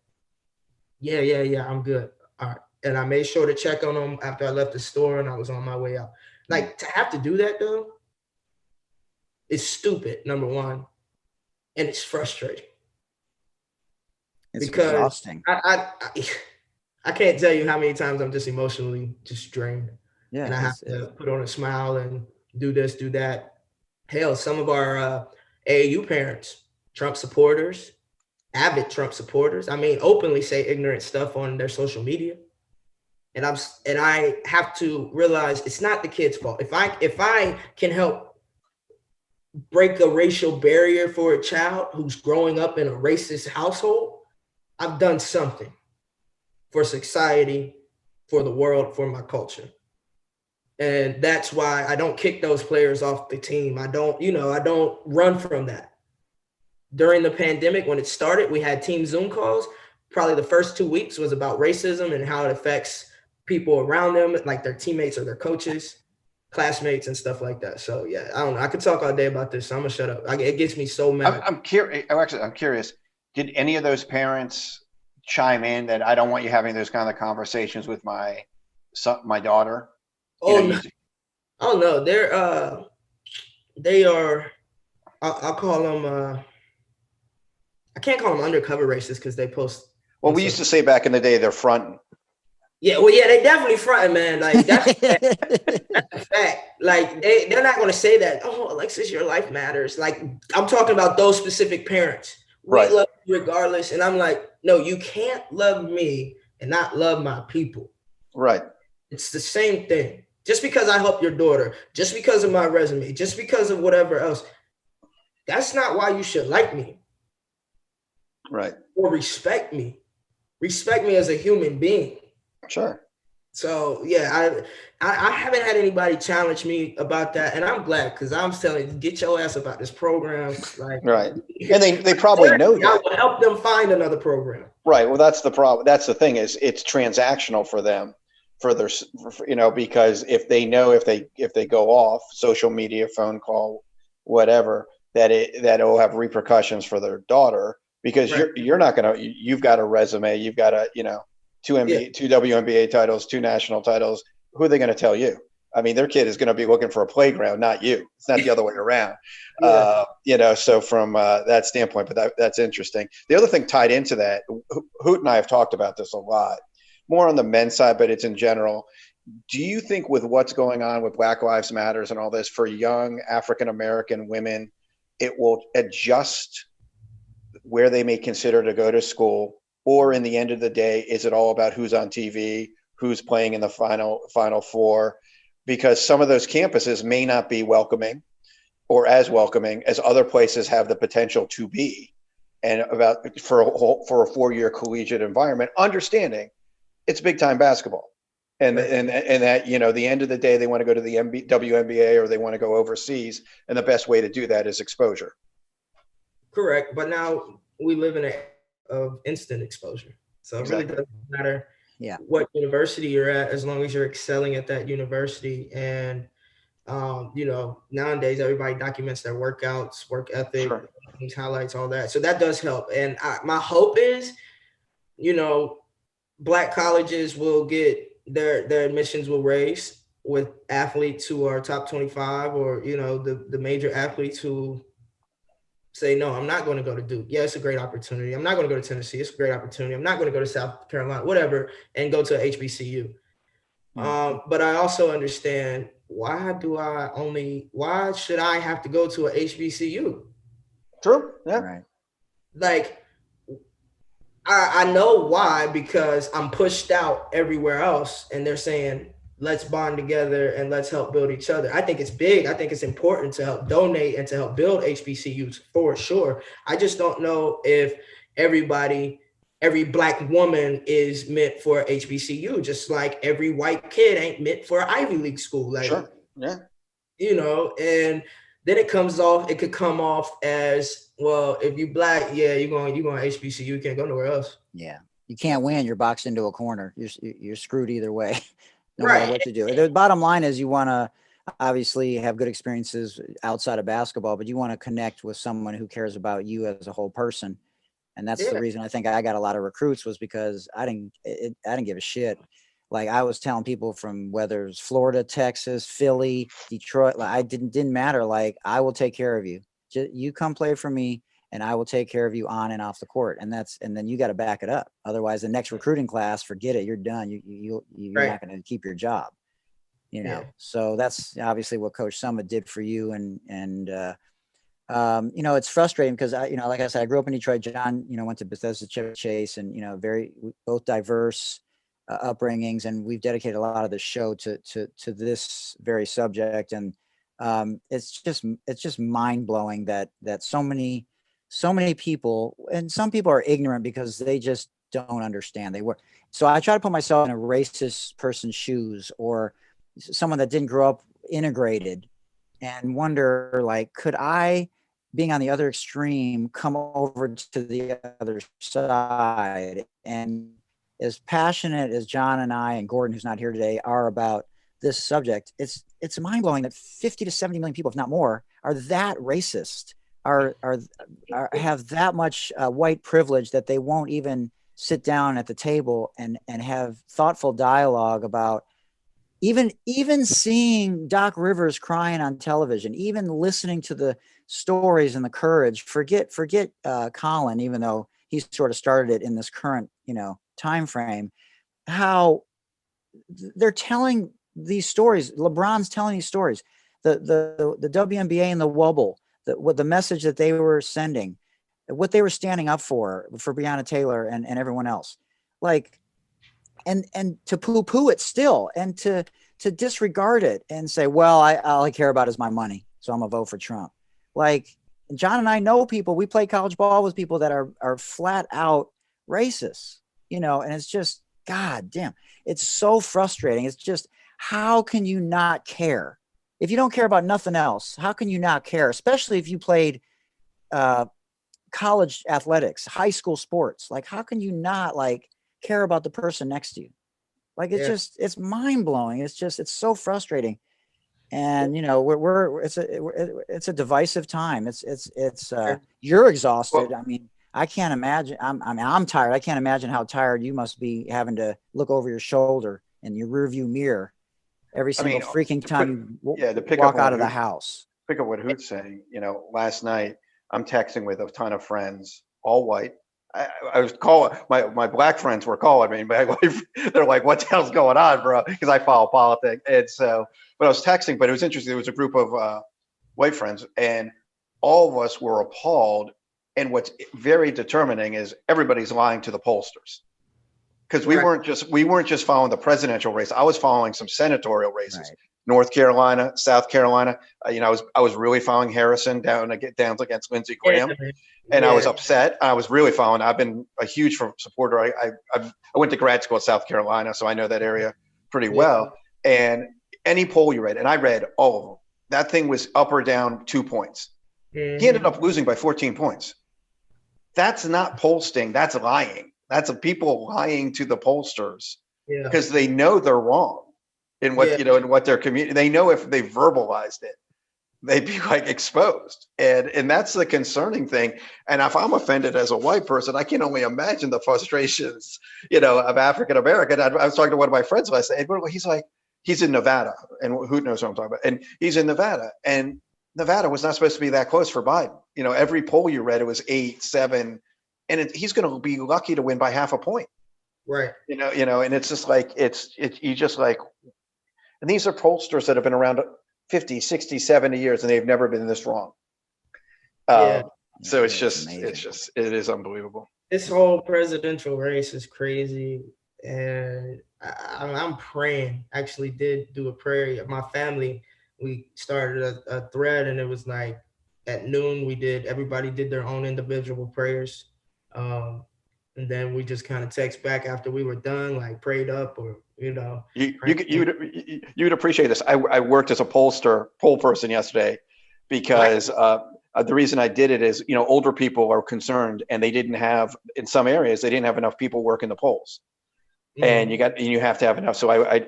Yeah, I'm good. All right. And I made sure to check on him after I left the store and I was on my way out. Like, to have to do that, though, is stupid, number one, and it's frustrating. It's because exhausting. I can't tell you how many times I'm just emotionally just drained. Yeah, and I have to put on a smile and do this, do that. Hell, some of our AAU parents, Trump supporters, avid Trump supporters, I mean, openly say ignorant stuff on their social media. And I have to realize it's not the kid's fault. If I can help break a racial barrier for a child who's growing up in a racist household, I've done something for society, for the world, for my culture. And that's why I don't kick those players off the team. I don't run from that. During the pandemic, when it started, we had team Zoom calls. Probably the first 2 weeks was about racism and how it affects people around them, like their teammates or their coaches, classmates, and stuff like that. So yeah, I don't know. I could talk all day about this. So I'm gonna shut up. It gets me so mad. I'm curious. Did any of those parents chime in that I don't want you having those kind of conversations with my son, my daughter? No. They are. I'll call them. I can't call them undercover racists because they post. Well, we used to say back in the day they're fronting. Yeah, well, yeah, they definitely fronting, man. Like that's a fact. Like they're not going to say that. Oh, Alexis, your life matters. Like I'm talking about those specific parents. Right. We love you regardless, and I'm like, no, you can't love me and not love my people. Right. It's the same thing. Just because I help your daughter, just because of my resume, just because of whatever else, that's not why you should like me. Right. Or respect me. Respect me as a human being. Sure. So yeah, I haven't had anybody challenge me about that, and I'm glad because I'm telling you, get your ass about this program. Like, right. And they probably know that. I will help them find another program. Right. Well, that's the problem. That's the thing is it's transactional for them. For their, because if they know if they go off social media, phone call, whatever, that it will have repercussions for their daughter because right. you're not gonna. You've got a resume. You've got a two WNBA titles, 2 national titles. Who are they going to tell you? I mean, their kid is going to be looking for a playground, not you. It's not the other way around. So from that standpoint, but that's interesting. The other thing tied into that, Hoot and I have talked about this a lot. More on the men's side, but it's in general. Do you think with what's going on with Black Lives Matters and all this for young African-American women, it will adjust where they may consider to go to school? Or in the end of the day, is it all about who's on TV, who's playing in the final four? Because some of those campuses may not be welcoming or as welcoming as other places have the potential to be. And for a 4-year collegiate environment, understanding it's big time basketball, and that the end of the day they want to go to the WNBA or they want to go overseas, and the best way to do that is exposure. Correct, but now we live in of instant exposure, so it really doesn't matter what university you're at as long as you're excelling at that university. And nowadays everybody documents their workouts, work ethic, these highlights, all that. So that does help. And my hope is, Black colleges will get their admissions will raise with athletes who are top 25 or, the major athletes who say, no, I'm not going to go to Duke. Yeah, it's a great opportunity. I'm not going to go to Tennessee. It's a great opportunity. I'm not going to go to South Carolina, whatever, and go to HBCU. But I also understand why should I have to go to a HBCU? True. Yeah. Right. Like, I know why, because I'm pushed out everywhere else and they're saying, let's bond together and let's help build each other. I think it's big. I think it's important to help donate and to help build HBCUs for sure. I just don't know if every Black woman is meant for HBCU, just like every white kid ain't meant for Ivy League school. Like, sure. Yeah. And then it could come off as, well, if you Black, you're going HBCU, you can't go nowhere else. Yeah. You can't win. You're boxed into a corner. You're screwed either way. No right. matter what you do. The bottom line is you want to, obviously have good experiences outside of basketball, but you want to connect with someone who cares about you as a whole person. And that's the reason I think I got a lot of recruits, was because I didn't give a shit. Like, I was telling people from whether it's Florida, Texas, Philly, Detroit, like, I didn't matter. Like, I will take care of you. Just, you come play for me and I will take care of you on and off the court. And then you got to back it up. Otherwise the next recruiting class, forget it. You're done. You're not going to keep your job, you know? So that's obviously what Coach Summitt did for you. And you know, it's frustrating because you know, like I said, I grew up in Detroit. John, you know, went to Bethesda Chase, and, you know, both diverse upbringings. And we've dedicated a lot of the show to this very subject. And it's just mind blowing that so many people, and some people are ignorant because they just don't understand. So I try to put myself in a racist person's shoes, or someone that didn't grow up integrated, and wonder, like, could I, being on the other extreme, come over to the other side? And as passionate as John and I and Gordon, who's not here today, are about this subject, it's mind blowing that 50 to 70 million people, if not more, are that racist, have that much white privilege, that they won't even sit down at the table and have thoughtful dialogue about even seeing Doc Rivers crying on television, even listening to the stories and the courage. Forget Colin, even though he sort of started it in this current, you know, time frame, how they're telling these stories. LeBron's telling these stories. The WNBA and the Wubble, what the message that they were sending, what they were standing up for Breonna Taylor and everyone else, like, and to poo-poo it still, and to disregard it and say, well, all I care about is my money, so I'm gonna vote for Trump. Like, John and I know people, we play college ball with people that are flat out racist, you know, and it's just, God damn, it's so frustrating. It's just, how can you not care? If you don't care about nothing else, how can you not care? Especially if you played college athletics, high school sports. Like, how can you not, like, care about the person next to you? Like, it's mind blowing. It's so frustrating. And, you know, it's a divisive time. You're exhausted. I mean, I can't imagine. I'm tired. I can't imagine how tired you must be, having to look over your shoulder in your rearview mirror every single freaking time you walk out of the house. Pick up what Hoot's saying. You know, last night I'm texting with a ton of friends, all white. I was calling, my black friends were calling me. They're like, what the hell's going on, bro? Because I follow politics. And so, but I was texting, but it was interesting. There was a group of white friends, and all of us were appalled. And what's very determining is everybody's lying to the pollsters. Because we weren't just following the presidential race. I was following some senatorial races. Right. North Carolina, South Carolina. You know, I was really following Harrison down against Lindsey Graham, and I was upset. I was really following. I've been a huge supporter. I went to grad school at South Carolina, so I know that area pretty well. And any poll you read, and I read all of them, that thing was up or down 2 points. He ended up losing by 14 points. That's not pollsting. That's lying. That's people lying to the pollsters because they know they're wrong. In what in what their community, they know if they verbalized it, they'd be like exposed, and that's the concerning thing. And if I'm offended as a white person, I can only imagine the frustrations, of African American. I was talking to one of my friends last night. He's like, he's in Nevada, and who knows what I'm talking about? And he's in Nevada, and Nevada was not supposed to be that close for Biden. Every poll you read, it was 8, 7, and he's going to be lucky to win by half a point. Right. And it's just like you just like. And these are pollsters that have been around 50, 60, 70 years, and they've never been this wrong. So it is unbelievable. This whole presidential race is crazy. And I'm praying, actually did do a prayer. My family, we started a thread, and it was like at noon, everybody did their own individual prayers. And then we just kind of text back after we were done, like prayed up, or you'd appreciate this. I worked as a poll person yesterday because the reason I did it is older people are concerned, and in some areas they didn't have enough people working the polls. and you have to have enough. So I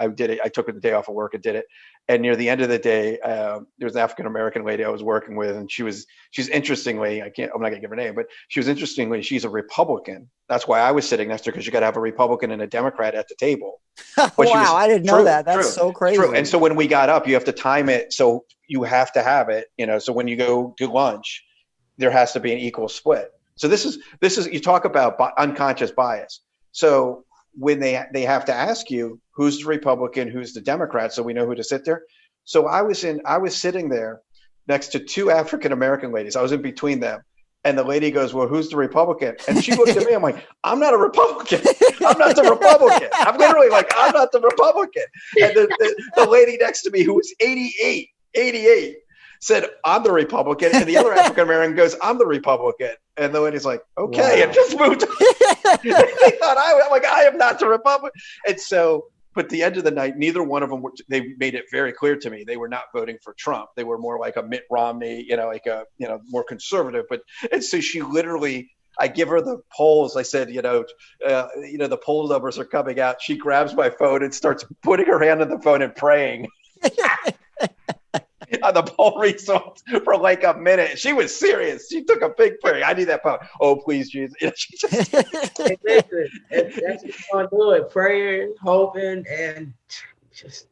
did it. I took the day off of work and did it. And near the end of the day, there was an African-American lady I was working with, and she's interestingly, I'm not gonna give her name, but she's a Republican. That's why I was sitting next to her, because you got to have a Republican and a Democrat at the table. Wow, I didn't know that. That's so crazy. True. And so when we got up, you have to time it. So you have to have it, so when you go to lunch, there has to be an equal split. So this is, you talk about unconscious bias. So when they have to ask you who's the Republican, who's the Democrat, so we know who to sit there. So I was sitting there next to two African-American ladies. I was in between them. And the lady goes, well, who's the Republican? And she looked at me. I'm like, I'm not a Republican. I'm not the Republican. I'm literally like, I'm not the Republican. And the lady next to me, who was 88, said, I'm the Republican. And the other African-American goes, I'm the Republican. And the lady's like, okay, wow. And just moved on. They thought I'm like, I am not the Republican. And so, but at the end of the night, neither one of them they made it very clear to me they were not voting for Trump. They were more like a Mitt Romney, like a, more conservative. And so she literally, I give her the polls. I said, the poll numbers are coming out. She grabs my phone and starts putting her hand on the phone and praying on the poll results for like a minute. She was serious. She took a big prayer. I need that phone. Oh, please, Jesus. She just... Hey, listen, that's what you want to do it. Praying, hoping, and just,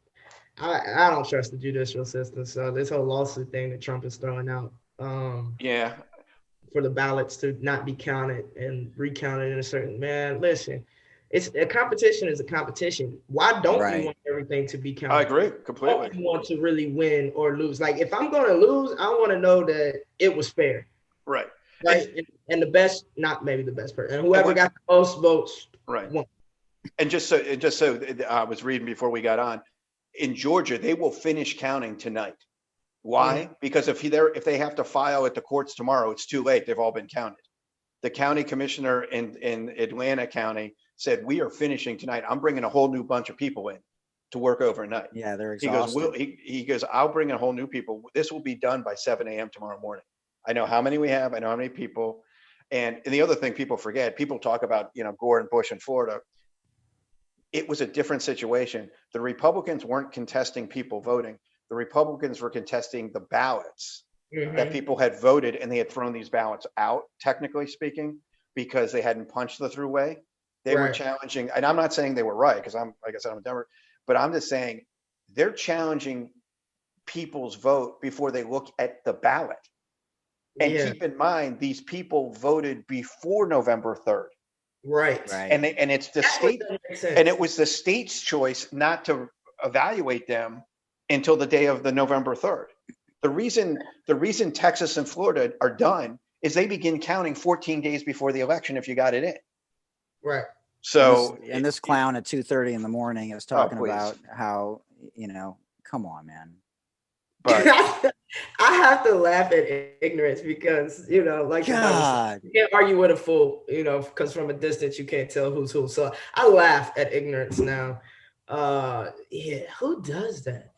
I don't trust the judicial system. So this whole lawsuit thing that Trump is throwing out. For the ballots to not be counted and recounted in a certain, listen, it's a competition is a competition. Why don't you want everything to be counted? I agree completely. You want to really win or lose. Like if I'm going to lose, I want to know that it was fair. Right. And the best, not maybe the best person, and whoever got the most votes. Right. Won. And just so I was reading before we got on, in Georgia, they will finish counting tonight. Why? Because if they have to file at the courts tomorrow, it's too late. They've all been counted. The county commissioner in Atlanta County said, we are finishing tonight. I'm bringing a whole new bunch of people in to work overnight. Yeah, they're exhausted. He goes, I'll bring a whole new people. This will be done by 7 a.m. tomorrow morning. I know how many we have. I know how many people. And the other thing people forget, people talk about, Gore and Bush in Florida. It was a different situation. The Republicans weren't contesting people voting. The Republicans were contesting the ballots that people had voted, and they had thrown these ballots out, technically speaking, because they hadn't punched the through way. They were challenging, and I'm not saying they were right, because like I said, I'm a Democrat, but I'm just saying they're challenging people's vote before they look at the ballot. And keep in mind, these people voted before November 3rd. Right. And it's the state, and it was the state's choice not to evaluate them until the day of the November 3rd. The reason Texas and Florida are done is they begin counting 14 days before the election if you got it in. Right. So and this clown at 2:30 in the morning is talking about how, come on, man. But I have to laugh at ignorance because, like God. You can't argue with a fool, because from a distance you can't tell who's who. So I laugh at ignorance now. Who does that?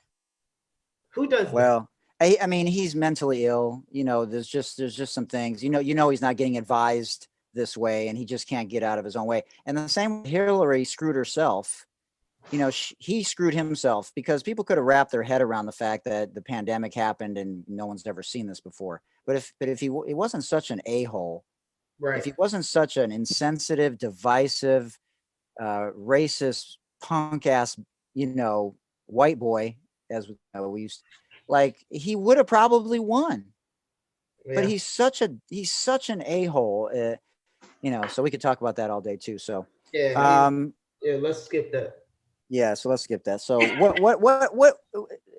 Who does that? Well, I mean, he's mentally ill. There's just some things. He's not getting advised this way, and he just can't get out of his own way. And the same, Hillary screwed herself. He screwed himself because people could have wrapped their head around the fact that the pandemic happened and no one's ever seen this before. But if he wasn't such an a-hole, right? If he wasn't such an insensitive, divisive, racist, punk ass, white boy, as we used to, like, he would have probably won. Yeah. But he's such an a-hole, so we could talk about that all day too. So let's skip that. Yeah, so let's skip that. So what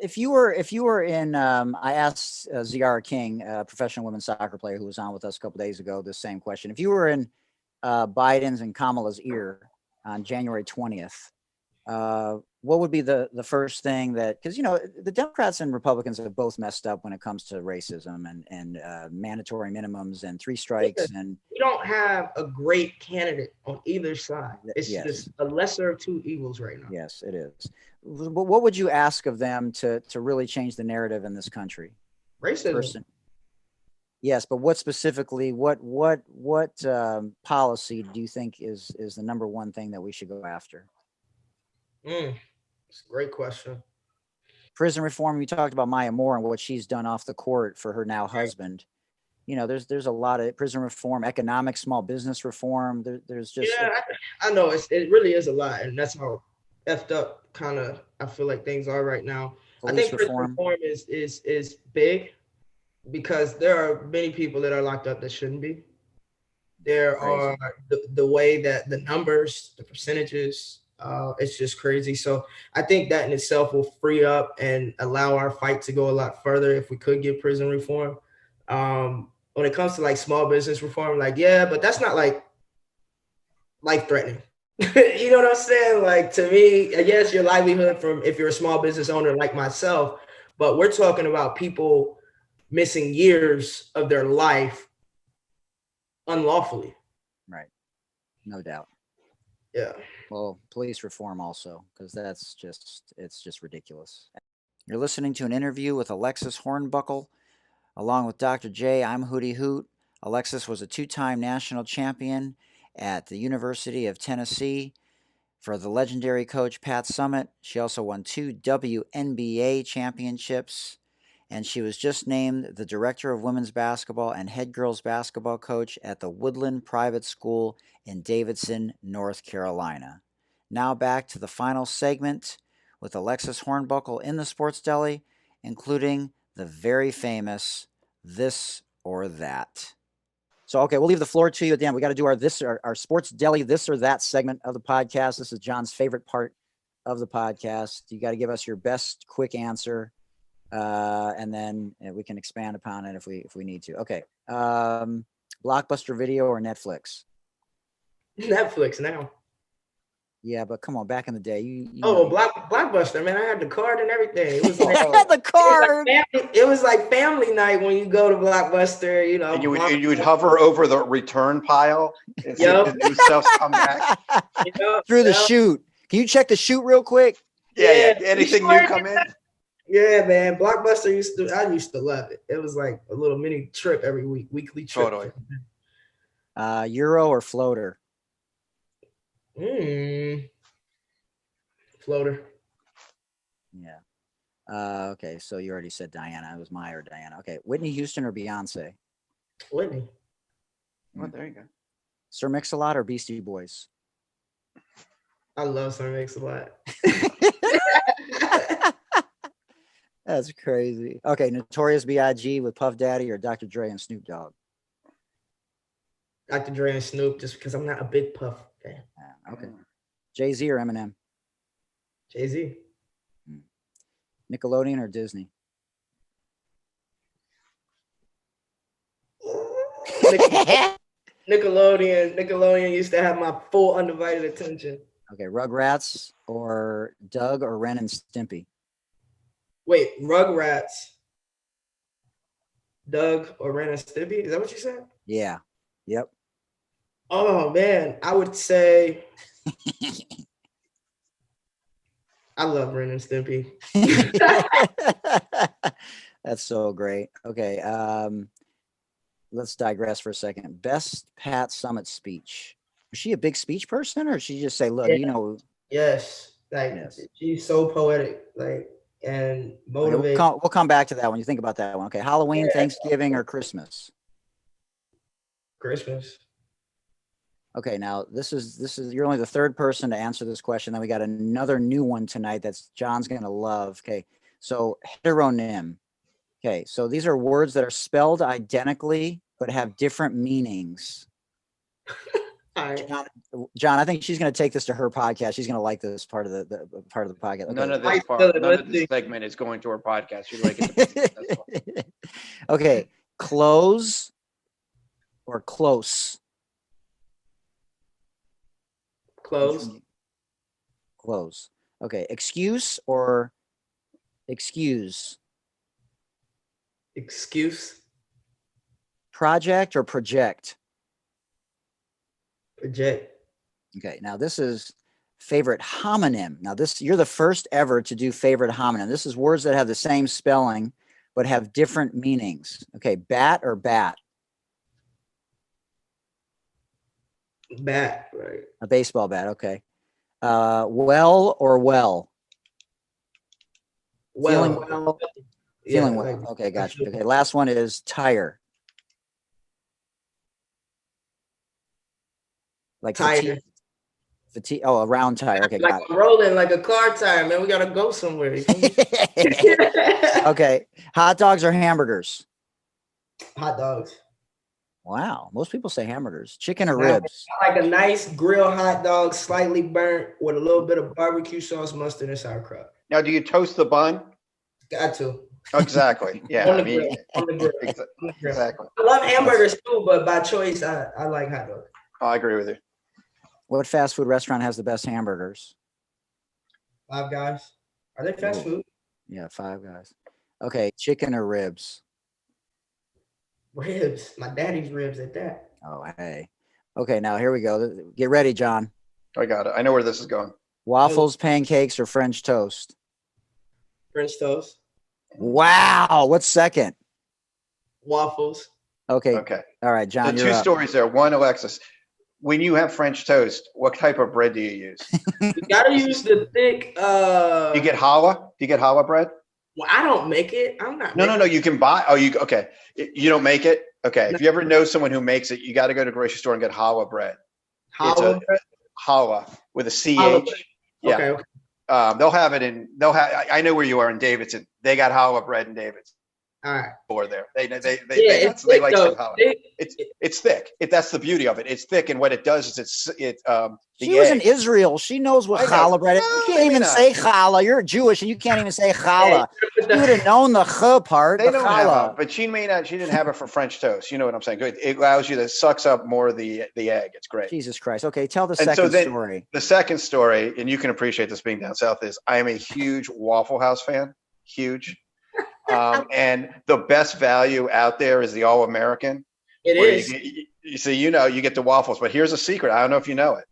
if you were in I asked Ziara King, a professional women's soccer player who was on with us a couple days ago, this same question. If you were in Biden's and Kamala's ear on January 20th, what would be the first thing that, because the Democrats and Republicans have both messed up when it comes to racism and mandatory minimums and 3 strikes, and we don't have a great candidate on either side. It's just a lesser of two evils right now. Yes, it is. But what would you ask of them to really change the narrative in this country? Racism. Yes, but what specifically, what policy do you think is the number one thing that we should go after? It's a great question. Prison reform. You talked about Maya Moore and what she's done off the court for her now husband. You know, there's a lot of prison reform, economic, small business reform. There's just I know it really is a lot, and that's how effed up kind of I feel like things are right now. I think prison reform is big because there are many people that are locked up that shouldn't be. There are the way that the numbers, the percentages, it's just crazy. So I think that in itself will free up and allow our fight to go a lot further if we could get prison reform. When it comes to like small business reform, like, yeah, but that's not like life threatening. You know what I'm saying? Like, to me, I guess your livelihood from if you're a small business owner like myself, but we're talking about people missing years of their life unlawfully. Right. No doubt. Yeah. Well, police reform also, because it's just ridiculous. You're listening to an interview with Alexis Hornbuckle, along with Dr. J. I'm Hootie Hoot. Alexis was a 2-time national champion at the University of Tennessee for the legendary coach Pat Summitt. She also won 2 WNBA championships, and she was just named the director of women's basketball and head girls basketball coach at the Woodland Private School in Davidson, North Carolina. Now back to the final segment with Alexis Hornbuckle in the Sports Deli, including the very famous This or That. So, okay, we'll leave the floor to you at the end. We got to do our Sports Deli This or That segment of the podcast. This is John's favorite part of the podcast. You got to give us your best quick answer, and then we can expand upon it if we need to. Okay, Blockbuster Video or Netflix? Netflix now. Yeah, but come on, back in the day, you Blockbuster, man. I had the card and everything. It was like, I had the card. It was like family night when you go to Blockbuster, you know. And you would hover over the return pile and see if the new stuff's come back. Through the chute. Can you check the chute real quick? Yeah. Anything new come in? Yeah, man. Blockbuster I used to love it. It was like a little mini trip every week, weekly trip. Totally. Euro or floater? Floater. Yeah. Okay, so you already said Diana. It was Maya or Diana. Okay, Whitney Houston or Beyonce? Whitney. Well, there you go. Sir Mix-a-Lot or Beastie Boys? I love Sir Mix-a-Lot. That's crazy. Okay, Notorious B.I.G. with Puff Daddy or Dr. Dre and Snoop Dogg? Dr. Dre and Snoop, just because I'm not a big Puff fan. Okay. Jay-Z or Eminem? Jay-Z. Nickelodeon or Disney? Nickelodeon. Nickelodeon used to have my full undivided attention. Okay, Rugrats or Doug or Ren and Stimpy? Wait, Rugrats, Doug or Ren and Stimpy? Is that what you said? Yeah. Yep. Oh, man. I would say I love Ren and Stimpy. That's so great. Okay. Let's digress for a second. Best Pat Summitt speech. Was she a big speech person, or did she just say, look, Yes. She's so poetic, and motivating. We'll come back to that when you think about that one. Okay. Halloween, Thanksgiving, or Christmas? Christmas. Okay, now this is you're only the third person to answer this question. Then we got another new one tonight that's John's gonna love. Okay, so heteronym. Okay, so these are words that are spelled identically but have different meanings. All right. John, I think she's gonna take this to her podcast. She's gonna like this part of the part of the podcast. Okay. None of this segment is going to her podcast. She'd like it. Okay, close or close? Close. Okay. Excuse or excuse? Excuse. Project or project? Project. Okay. Now this is favorite homonym. Now you're the first ever to do favorite homonym. This is words that have the same spelling but have different meanings. Okay, bat or bat? Bat, right? A baseball bat. Okay. Well or well? Feeling well. Feeling well. Like, Okay, gotcha. Okay, last one is tire. Like tire. Fatigue. Oh, a round tire. Okay, like got I'm rolling like a car tire, man. We gotta go somewhere. it. Okay, hot dogs or hamburgers? Hot dogs. Wow, most people say hamburgers. Chicken or ribs? I like a nice grilled hot dog, slightly burnt with a little bit of barbecue sauce, mustard, and sauerkraut. Now, do you toast the bun? Got to. Exactly. Yeah. On the grill. On the grill. Exactly. I love hamburgers too, but by choice, I like hot dogs. Oh, I agree with you. What fast food restaurant has the best hamburgers? Five Guys. Are they fast food? Yeah, Five Guys. Okay, chicken or ribs? Ribs. My daddy's ribs at that. Oh, hey. Okay, now here we go. Get ready, John. I got it. I know where this is going. Waffles, pancakes, or French toast? French toast. Wow. What's second? Waffles. Okay. Okay. All right, John. The two stories there. One, Alexis, when you have French toast, what type of bread do you use? You gotta use the thick. You get challah? Do you get challah bread? Well, I don't make it. I'm not. No. You can buy. Oh, you okay? You don't make it. Okay. No. If you ever know someone who makes it, you got to go to the grocery store and get challah bread. Challah bread. Challah with a CH. Yeah. Okay. They'll have it in. They'll have. I know where you are in Davidson. They got challah bread in Davidson. All right. Or there. They like some challah. It's thick. That's the beauty of it. It's thick, and what it does is she was in Israel. She knows what challah bread is. You can't even say challah. You're Jewish, and you can't even say challah. You would have known the ch part. They don't have it, but she may not. She didn't have it for French toast. You know what I'm saying? It allows you to sucks up more of the egg. It's great. Jesus Christ. Okay, tell the second story. The second story, and you can appreciate this being down south, is I am a huge Waffle House fan. Huge. And the best value out there is the All-American. It is. You get the waffles, but here's a secret. I don't know if you know it.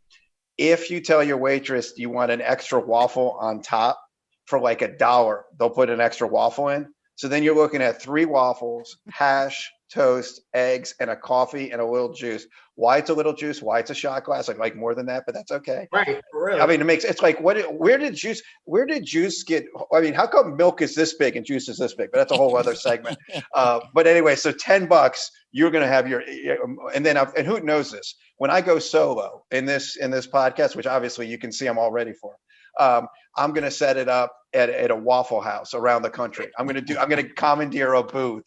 If you tell your waitress you want an extra waffle on top for like $1, they'll put an extra waffle in. So then you're looking at 3 waffles, hash, toast, eggs, and a coffee and a little juice. Why it's a little juice? Why it's a shot glass? I like more than that, but that's okay. Right, for real. I mean, it's like where did juice get? I mean, how come milk is this big and juice is this big? But that's a whole other segment. But anyway, so $10, you're gonna have and Hoot knows this. When I go solo in this podcast, which obviously you can see I'm all ready for. I'm gonna set it up at a Waffle House around the country. I'm gonna commandeer a booth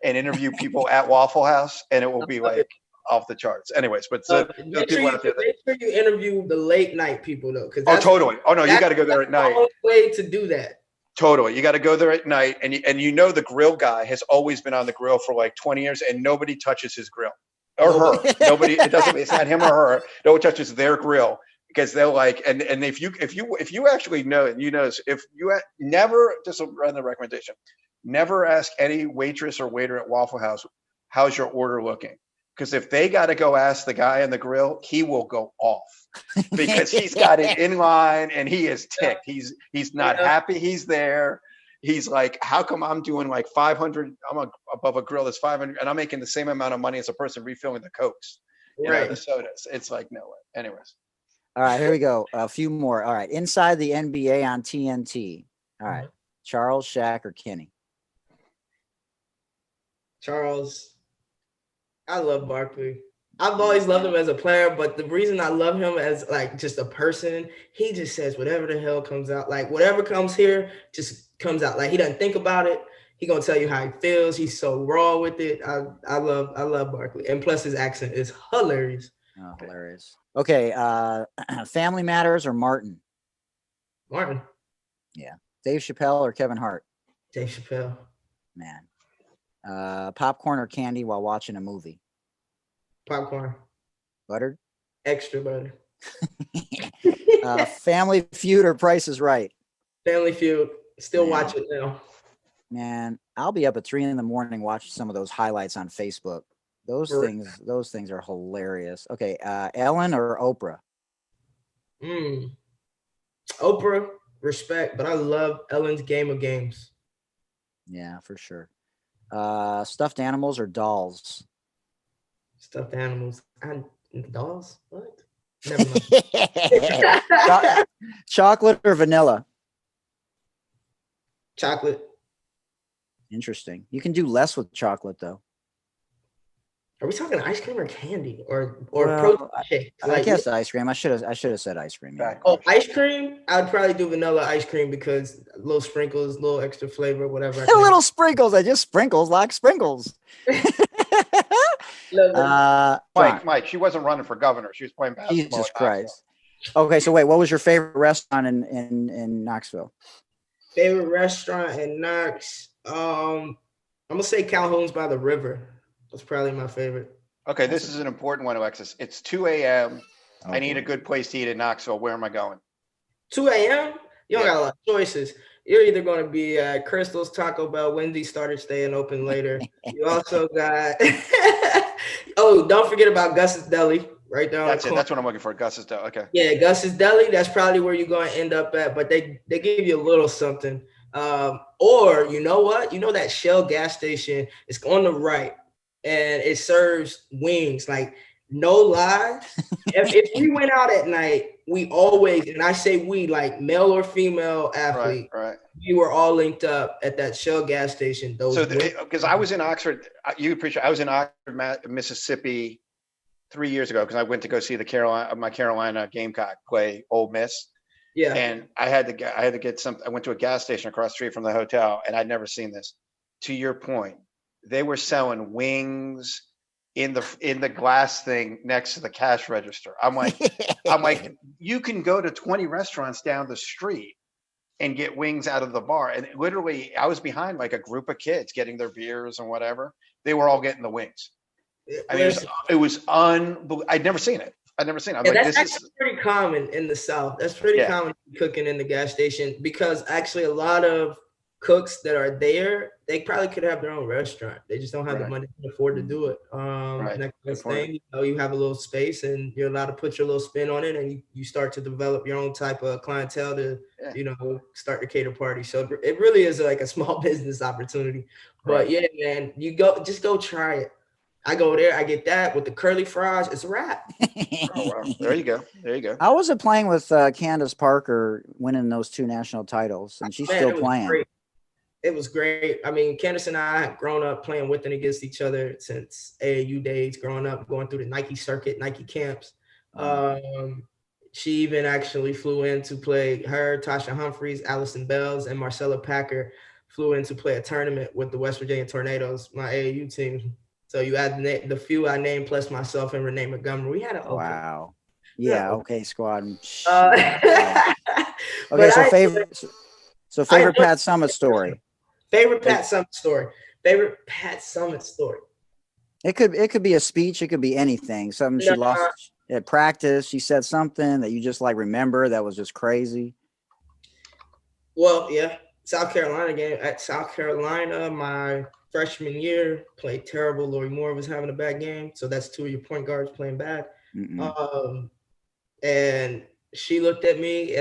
and interview people at Waffle House, and it will be like off the charts. Anyways, but make sure you interview the late night people though, because totally. Oh no, you got to go there at night. The only way to do that. Totally, you got to go there at night, and the grill guy has always been on the grill for like 20 years, and nobody touches his grill or her. Nobody. It's not him or her. No one touches their grill. Because they'll like, and if you actually know, and you notice, if you never, just run the recommendation, never ask any waitress or waiter at Waffle House, how's your order looking? Because if they got to go ask the guy on the grill, he will go off because he's got it in line and he is ticked. He's not happy he's there. He's like, how come I'm doing like 500? I'm above a grill that's 500, and I'm making the same amount of money as a person refilling the Cokes, the sodas. It's like no way. Anyways. All right, here we go. A few more. All right, inside the NBA on TNT. All right, Charles, Shaq, or Kenny? Charles. I love Barkley. I've always loved him as a player, but the reason I love him as like just a person, he just says whatever the hell comes out. Like whatever comes here just comes out. Like he doesn't think about it. He gonna tell you how he feels. He's so raw with it. I love Barkley, and plus his accent is hilarious. Oh, hilarious. Okay, Family Matters or Martin? Martin. Yeah. Dave Chappell or Kevin Hart? Dave Chappell. Man. Popcorn or candy while watching a movie? Popcorn. Buttered? Extra butter. Family Feud or Price is Right? Family Feud. Still watch it now. Man, I'll be up at 3 a.m. watching some of those highlights on Facebook. Those things are hilarious. Okay, Ellen or Oprah? Oprah, respect, but I love Ellen's Game of Games. Yeah, for sure. Stuffed animals or dolls? Stuffed animals. And dolls? What? Never mind. Chocolate or vanilla? Chocolate. Interesting. You can do less with chocolate though. Are we talking ice cream or candy or Well, protein shake? I guess ice cream. I should have said ice cream. Yeah. Oh, ice cream? I'd probably do vanilla ice cream because little sprinkles, little extra flavor, whatever. Little sprinkles. I just sprinkles like sprinkles. Mike, she wasn't running for governor. She was playing basketball. Jesus Christ. Okay, so wait, what was your favorite restaurant in Knoxville? Favorite restaurant in Knox? I'm gonna say Calhoun's by the river. That's probably my favorite. Okay, this is an important one, Alexis. It's 2 a.m. Okay. I need a good place to eat in Knoxville. Where am I going? 2 a.m.? You don't got a lot of choices. You're either going to be at Crystal's, Taco Bell. Wendy's started staying open later. You also got oh, don't forget about Gus's Deli right down. That's it. That's what I'm looking for. Gus's Deli. Okay. Yeah, Gus's Deli. That's probably where you're going to end up at. But they give you a little something. Or you know what? You know that Shell gas station? It's on the right, and it serves wings. Like, no lie. if we went out at night, we always, and I say we, like male or female athlete, right. We were all linked up at that Shell gas station. Because I was in Oxford, I was in Oxford, Mississippi 3 years ago because I went to go see my Carolina Gamecock play Ole Miss. Yeah. And I had to get something. I went to a gas station across the street from the hotel, and I'd never seen this. To your point, they were selling wings in the glass thing next to the cash register. I'm like, you can go to 20 restaurants down the street and get wings out of the bar. And literally, I was behind like a group of kids getting their beers and whatever. They were all getting the wings. I mean, it was unbelievable. I'd never seen it. I'm like, that's actually pretty common in the South. That's pretty common cooking in the gas station, because actually a lot of cooks that are there, they probably could have their own restaurant. They just don't have the money to afford to do it. Next thing, you have a little space and you're allowed to put your little spin on it, and you start to develop your own type of clientele to, start to cater party. So it really is like a small business opportunity. But yeah, man, just go try it. I go there, I get that with the curly fries. It's a wrap. Oh, wow. There you go. How was it playing with Candace Parker winning those 2 national titles? And she's still playing. Great. It was great. I mean, Candace and I have grown up playing with and against each other since AAU days, growing up, going through the Nike circuit, Nike camps. She even actually flew in to play, Tasha Humphreys, Allison Bells, and Marcella Packer flew in to play a tournament with the West Virginia Tornadoes, my AAU team. So you add the few I named plus myself and Renee Montgomery. We had a wow. Yeah, okay, squad. Okay, so favorite Pat Summitt story. Favorite Pat Summitt story. It could be a speech. It could be anything. Something she lost at practice. She said something that you just like remember that was just crazy. Well, yeah, South Carolina game. At South Carolina, my freshman year, played terrible. Lori Moore was having a bad game. So that's 2 of your point guards playing bad. And she looked at me.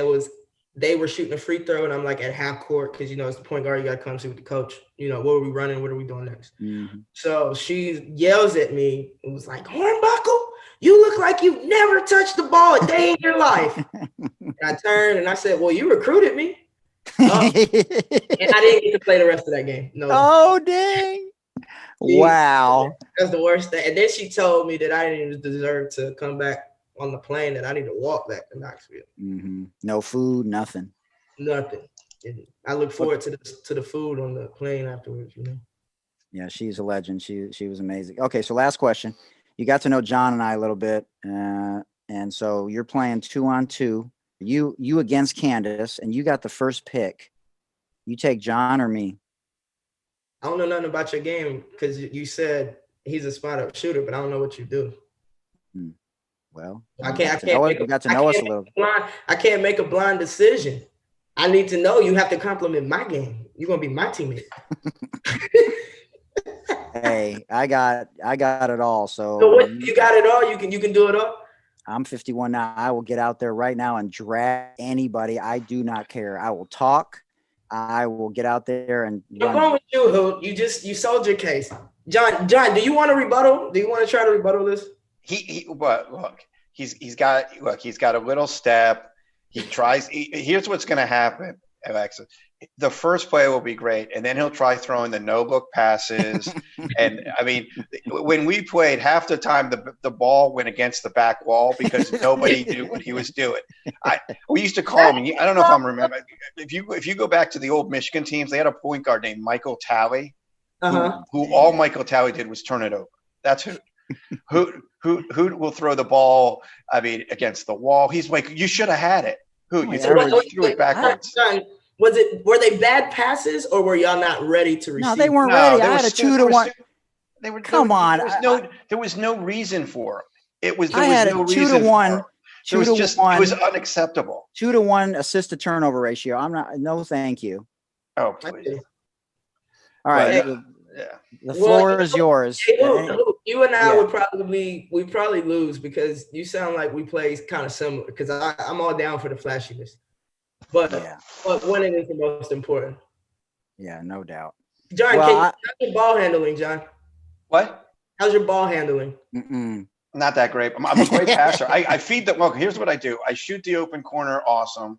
They were shooting a free throw, and I'm like at half court because, it's the point guard. You got to come see with the coach. What are we running? What are we doing next? So she yells at me and was like, "Hornbuckle, you look like you've never touched the ball a day in your life." And I turned and I said, "Well, you recruited me." And I didn't get to play the rest of that game. No. Oh, dang. Wow. That's the worst thing. And then she told me that I didn't even deserve to come back on the plane, that I need to walk back to Knoxville. No food, nothing. Nothing. I look forward to the food on the plane afterwards, Yeah, she's a legend. She was amazing. Okay, so last question. You got to know John and I a little bit. And so you're playing 2-on-2. You against Candace, and you got the first pick. You take John or me? I don't know nothing about your game because you said he's a spot-up shooter, but I don't know what you do. Well, you got to know us a little. I can't make a blind decision. I need to know. You have to compliment my game. You're gonna be my teammate. Hey, I got it all. So what, you got it all. You can do it all. I'm 51 now. I will get out there right now and drag anybody. I do not care. I will talk. I will get out there and I'm going with you, Hoot. You sold your case. John, do you want to rebuttal? Do you want to try to rebuttal this? He's got a little step. He tries. Here's what's going to happen, Alexis. The first play will be great, and then he'll try throwing the no-look passes. And, I mean, when we played, half the time the ball went against the back wall because nobody knew what he was doing. We used to call him. I don't know if I'm remembering. If you go back to the old Michigan teams, they had a point guard named Michael Talley, who all Michael Talley did was turn it over. That's who will throw the ball, I mean, against the wall. He's like, you should have had it. You threw it backwards. Were they bad passes, or were y'all not ready to receive? No, they weren't ready. I had a 2-to-1. Come on. There was no reason for it. I had a 2-to-1. It was unacceptable. 2-to-1 assist to turnover ratio. I'm not. No, thank you. Oh, please. All right. The floor is yours. You and I would probably lose because you sound like we play kind of similar. Because I'm all down for the flashiness. But winning is the most important. Yeah, no doubt. John, how's your ball handling, John? What? How's your ball handling? Not that great. I'm a great passer. I feed the – well, here's what I do. I shoot the open corner, awesome,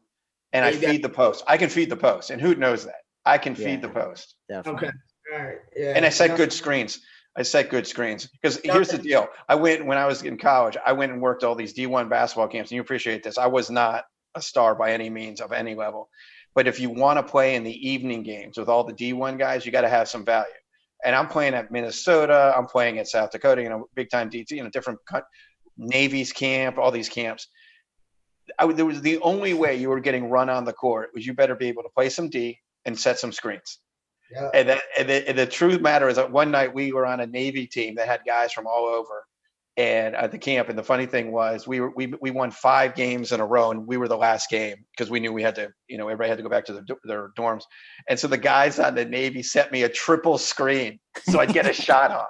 and I feed the post. I can feed the post, and who knows that? I can feed the post. Definitely. Okay. All right. Yeah. And I set good screens. Because here's the deal. When I was in college, I went and worked all these D1 basketball camps, and you appreciate this. I was not a star by any means of any level. But if you want to play in the evening games with all the D1 guys, you got to have some value. And I'm playing at Minnesota. I'm playing at South Dakota, big time DT, different Navy's camp, all these camps. There was the only way you were getting run on the court was you better be able to play some D and set some screens. Yeah. And the truth matter is that one night we were on a Navy team that had guys from all over and at the camp. And the funny thing was we won 5 games in a row, and we were the last game because we knew we had to, everybody had to go back to their dorms. And so the guys on the Navy sent me a triple screen so I'd get a shot on.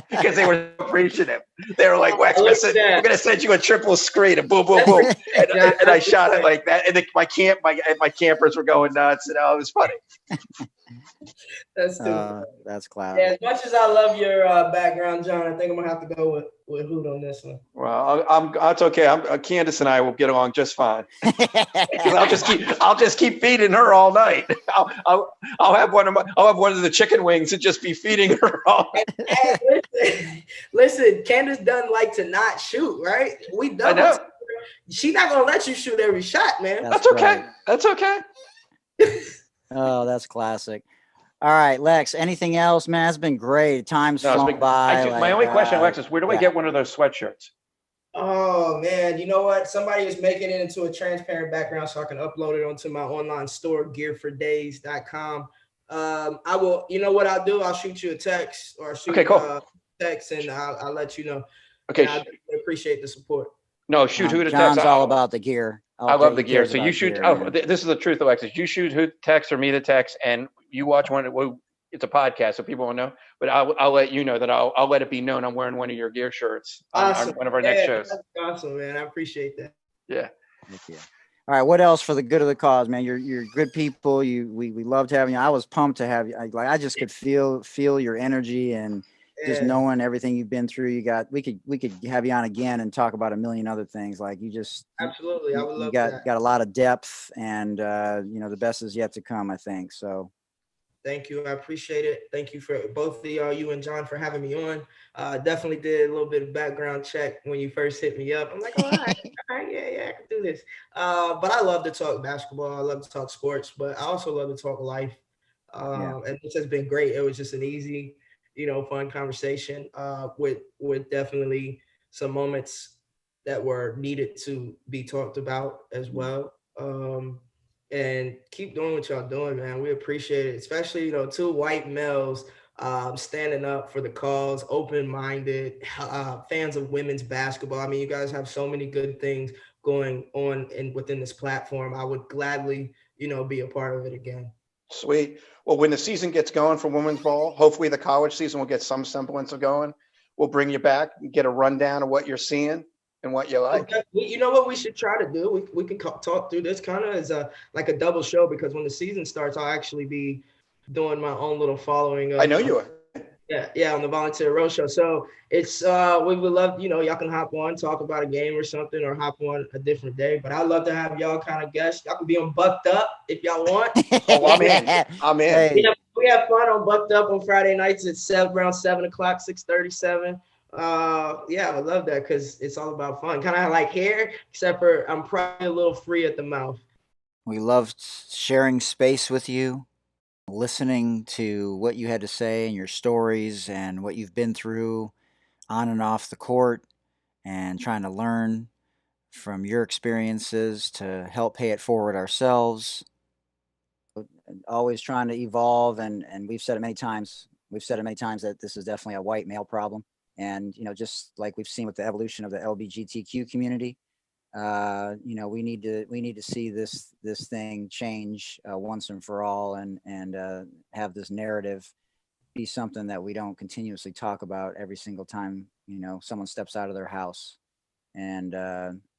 Because they were appreciative. They were like, "Wex, we're gonna send you a triple screen," and boom, boom, boom, and I shot it like that. And my campers were going nuts, and it was funny. That's stupid. That's cloud. Yeah, as much as I love your background, John, I think I'm gonna have to go with Hoot on this one. Well, it's okay. Candace and I will get along just fine. I'll just keep feeding her all night. I'll have one of the chicken wings and just be feeding her all night. Hey, listen, Candace doesn't like to not shoot, right? I know. She's not gonna let you shoot every shot, man. That's okay. Right. That's okay. Oh, that's classic. All right, Lex, anything else, man? It's been great. Time's flown by. My only question, Alexis, where do I get one of those sweatshirts? Oh, man. You know what? Somebody is making it into a transparent background so I can upload it onto my online store, gearfordays.com. I will, you know what I'll do? I'll shoot you a text or shoot text, and I'll let you know. Okay. I appreciate the support. No, shoot Hoot a text. John's all about the gear. I love the gear. So you shoot. This is the truth, Alexis. You shoot Hoot text or me the text, and you watch one. Well, it's a podcast, so people will know. But I'll let you know that I'll let it be known I'm wearing one of your gear shirts on one of our next shows. That's awesome, man. I appreciate that. Yeah. Thank you. All right. What else for the good of the cause, man? You're good people. We loved having you. I was pumped to have you. I just could feel your energy and. Just knowing everything you've been through, we could have you on again and talk about a million other things. Like you just absolutely, I would love that. Got a lot of depth, and the best is yet to come, I think. So, thank you, I appreciate it. Thank you for both of you and John for having me on. Definitely did a little bit of background check when you first hit me up. I'm like, all right, yeah, I can do this. But I love to talk basketball. I love to talk sports, but I also love to talk life. And this has been great. It was just an easy. Fun conversation with definitely some moments that were needed to be talked about as well. And keep doing what y'all doing, man. We appreciate it, especially, 2 white males standing up for the cause, open-minded, fans of women's basketball. I mean, you guys have so many good things going on within this platform. I would gladly, be a part of it again. Sweet. Well, when the season gets going for women's ball, hopefully the college season will get some semblance of going. We'll bring you back and get a rundown of what you're seeing. and what you like. Okay. You know what we should try to do? We can talk through this kind of as like a double show, because when the season starts, I'll actually be doing my own little following. I know you are. Yeah, on the Volunteer Road Show. So it's we would love, y'all can hop on, talk about a game or something, or hop on a different day. But I'd love to have y'all kind of guests. Y'all can be on Bucked Up if y'all want. Oh, I'm in. I'm in. Hey. We have fun on Bucked Up on Friday nights at around 7:00, 6:37. Yeah, I love that because it's all about fun. Kind of like here, except for I'm probably a little free at the mouth. We loved sharing space with you, listening to what you had to say and your stories and what you've been through on and off the court, and trying to learn from your experiences to help pay it forward ourselves. Always trying to evolve, and we've said it many times. We've said it many times that this is definitely a white male problem, and just like we've seen with the evolution of the LGBTQ community, we need to see this thing change once and for all, and have this narrative be something that we don't continuously talk about every single time someone steps out of their house. And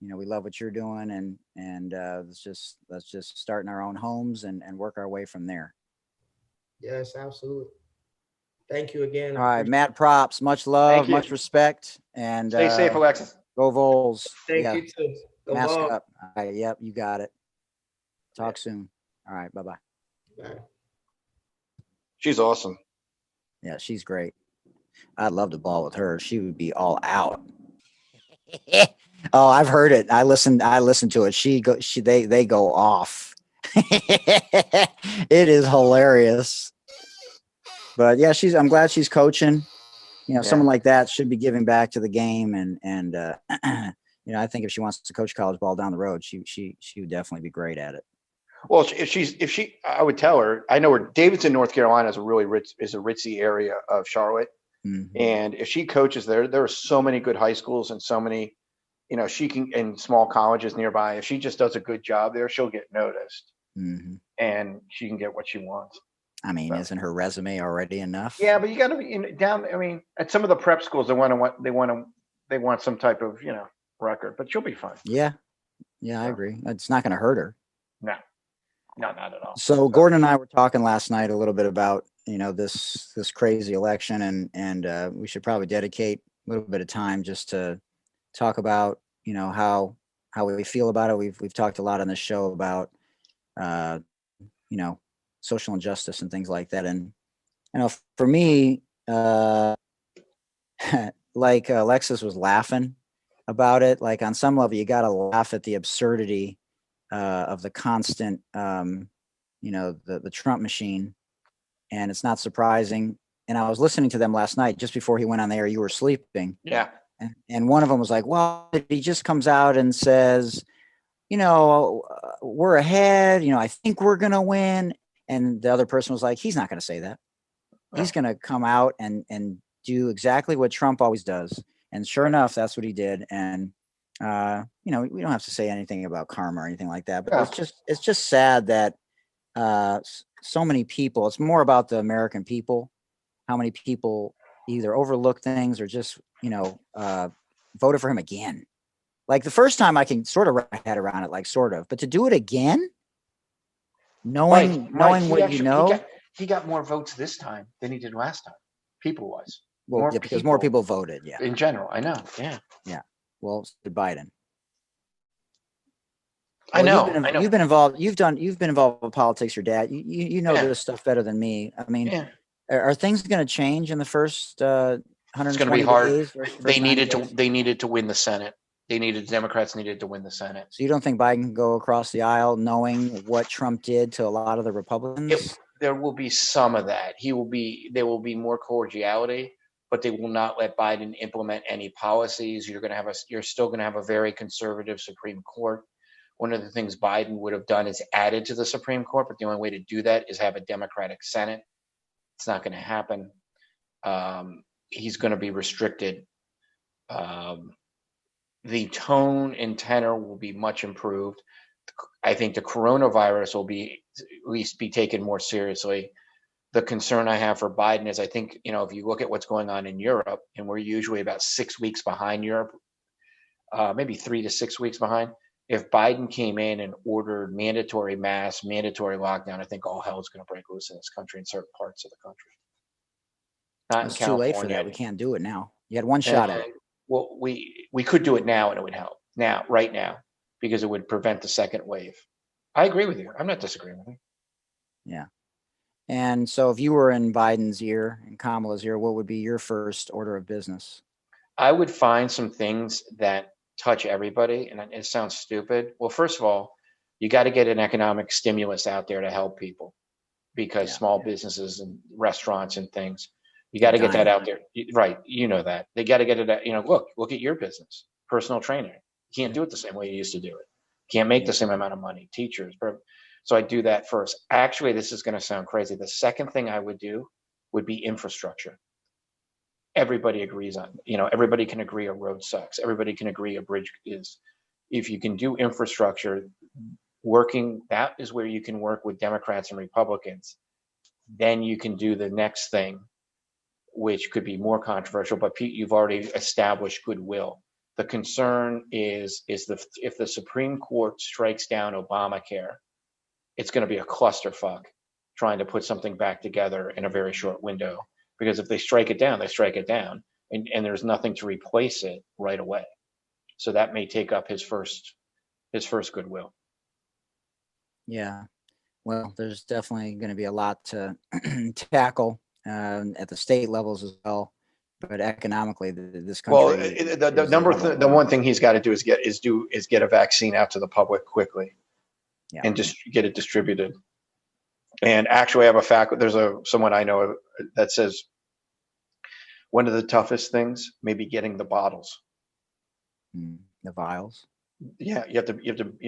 we love what you're doing, and let's just start in our own homes and work our way from there. Yes, absolutely. Thank you again. All right, Matt, props, much love, much respect, and stay safe, Alexis. Go Vols. Thank you too. Go Mask Vols. up. All right, yep, you got it. Talk soon. All right, bye-bye. Bye. She's awesome. Yeah, she's great. I'd love to ball with her. She would be all out. Oh, I've heard it. I listened to it. They go off. It is hilarious. But yeah, I'm glad she's coaching. Someone like that should be giving back to the game, and I think if she wants to coach college ball down the road, she would definitely be great at it. Well, I would tell her. I know where Davidson, North Carolina is a ritzy area of Charlotte. Mm-hmm. And if she coaches there are so many good high schools and so many, she can, and small colleges nearby. If she just does a good job there, she'll get noticed, mm-hmm. and she can get what she wants. I mean, isn't her resume already enough? Yeah, but you got to be down. I mean, at some of the prep schools, they want some type of record, but she'll be fine. Yeah, I agree. It's not going to hurt her. No, not at all. So Gordon and I were talking last night a little bit about this crazy election, and we should probably dedicate a little bit of time just to talk about how we feel about it. We've talked a lot on this show about social injustice and things like that, and for me, like Alexis was laughing about it. Like on some level, you got to laugh at the absurdity of the constant, the Trump machine. And it's not surprising. And I was listening to them last night, just before he went on the air. You were sleeping. Yeah. And one of them was like, well, he just comes out and says, we're ahead. I think we're going to win. And the other person was like, he's not going to say that. He's going to come out and do exactly what Trump always does. And sure enough, that's what he did. And, we don't have to say anything about karma or anything like that. But it's just sad that so many people, it's more about the American people, how many people either overlook things or just, voted for him again. Like the first time I can sort of wrap my head around it, like sort of, but to do it again, knowing what he got more votes this time than he did last time, people-wise. Well, because more people voted, yeah. In general, I know, yeah. Yeah. Well, Biden. I know. You've been involved. You've been involved with politics. Your dad. You know this stuff better than me. I mean, are things going to change in the first 120 It's going to be hard. Days? They needed to win the Senate. Democrats needed to win the Senate. So you don't think Biden can go across the aisle knowing what Trump did to a lot of the Republicans? There will be some of that. There will be more cordiality, but they will not let Biden implement any policies. You're still going to have a very conservative Supreme Court. One of the things Biden would have done is added to the Supreme Court, but the only way to do that is have a Democratic Senate. It's not going to happen. He's going to be restricted. The tone and tenor will be much improved. I think the coronavirus will at least be taken more seriously. The concern I have for Biden is I think, if you look at what's going on in Europe, and we're usually about 6 weeks behind Europe, maybe 3 to 6 weeks behind. If Biden came in and ordered mandatory masks, mandatory lockdown, I think all hell is going to break loose in this country, in certain parts of the country. Not It's in too late for California. that. We can't do it now. You had one shot at it. Well, we could do it now and it would help now, right now, because it would prevent the second wave. I agree with you. I'm not disagreeing with you. Yeah. And so if you were in Biden's ear and Kamala's ear, what would be your first order of business? I would find some things that touch everybody, and it sounds stupid. Well, first of all, you got to get an economic stimulus out there to help people, because small businesses and restaurants and things, you got to get that out there. Right. You know that. They got to get it out. You know, look at your business, personal trainer. You can't do it the same way you used to do it. Can't make the same amount of money. Teachers. So I do that first. Actually, this is going to sound crazy. The second thing I would do would be infrastructure. Everybody agrees on, everybody can agree a road sucks. Everybody can agree a bridge is. If you can do infrastructure, that is where you can work with Democrats and Republicans. Then you can do the next thing, which could be more controversial, but Pete, you've already established goodwill. The concern is if the Supreme Court strikes down Obamacare, it's going to be a clusterfuck trying to put something back together in a very short window. Because if they strike it down, they strike it down, and there's nothing to replace it right away. So that may take up his first goodwill. Yeah. Well, there's definitely going to be a lot to tackle at the state levels as well. But economically, this country. Well, the one thing he's got to do is get a vaccine out to the public quickly, and just get it distributed. And actually, I have a fact. There's someone I know that says one of the toughest things may be getting the bottles, the vials. Yeah, you have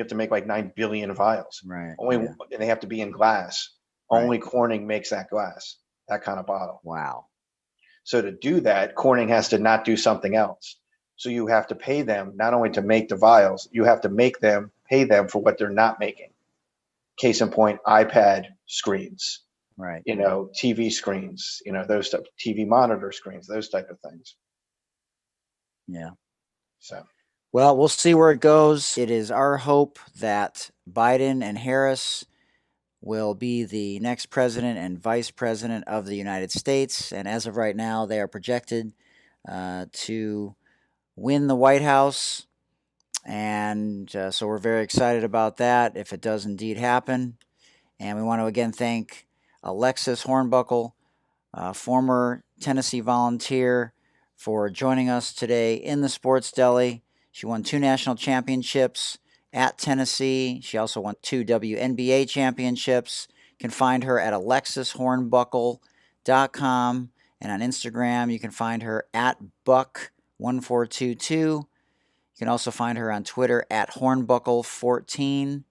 to make like 9 billion vials. Right. And they have to be in glass. Right. Only Corning makes that glass, that kind of bottle. Wow. So to do that, Corning has to not do something else. So you have to pay them not only to make the vials, you have to pay them for what they're not making. Case in point, iPad screens. Right. TV screens, those type, TV monitor screens, those type of things. Yeah. So. Well, we'll see where it goes. It is our hope that Biden and Harris will be the next president and vice president of the United States. And as of right now, they are projected to win the White House. And so we're very excited about that if it does indeed happen. And we want to again thank Alexis Hornbuckle, former Tennessee Volunteer, for joining us today in the Sports Deli. She won 2 national championships at Tennessee. She also won 2 WNBA championships. You can find her at alexishornbuckle.com. And on Instagram, you can find her at Buck1422. You can also find her on Twitter at Hornbuckle14.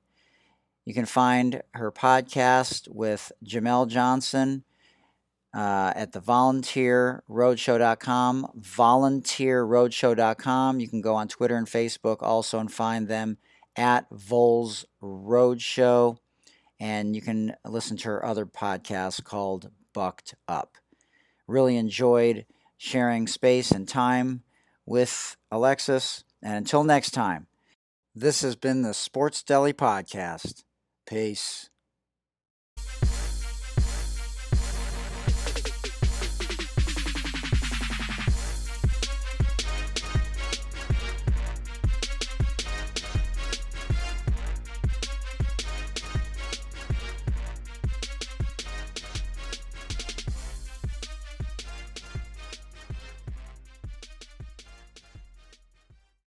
You can find her podcast with Jamel Johnson at the volunteerroadshow.com, volunteerroadshow.com. You can go on Twitter and Facebook also and find them at Vols Roadshow. And you can listen to her other podcast called Bucked Up. Really enjoyed sharing space and time with Alexis. And until next time, this has been the Sports Deli Podcast. Peace.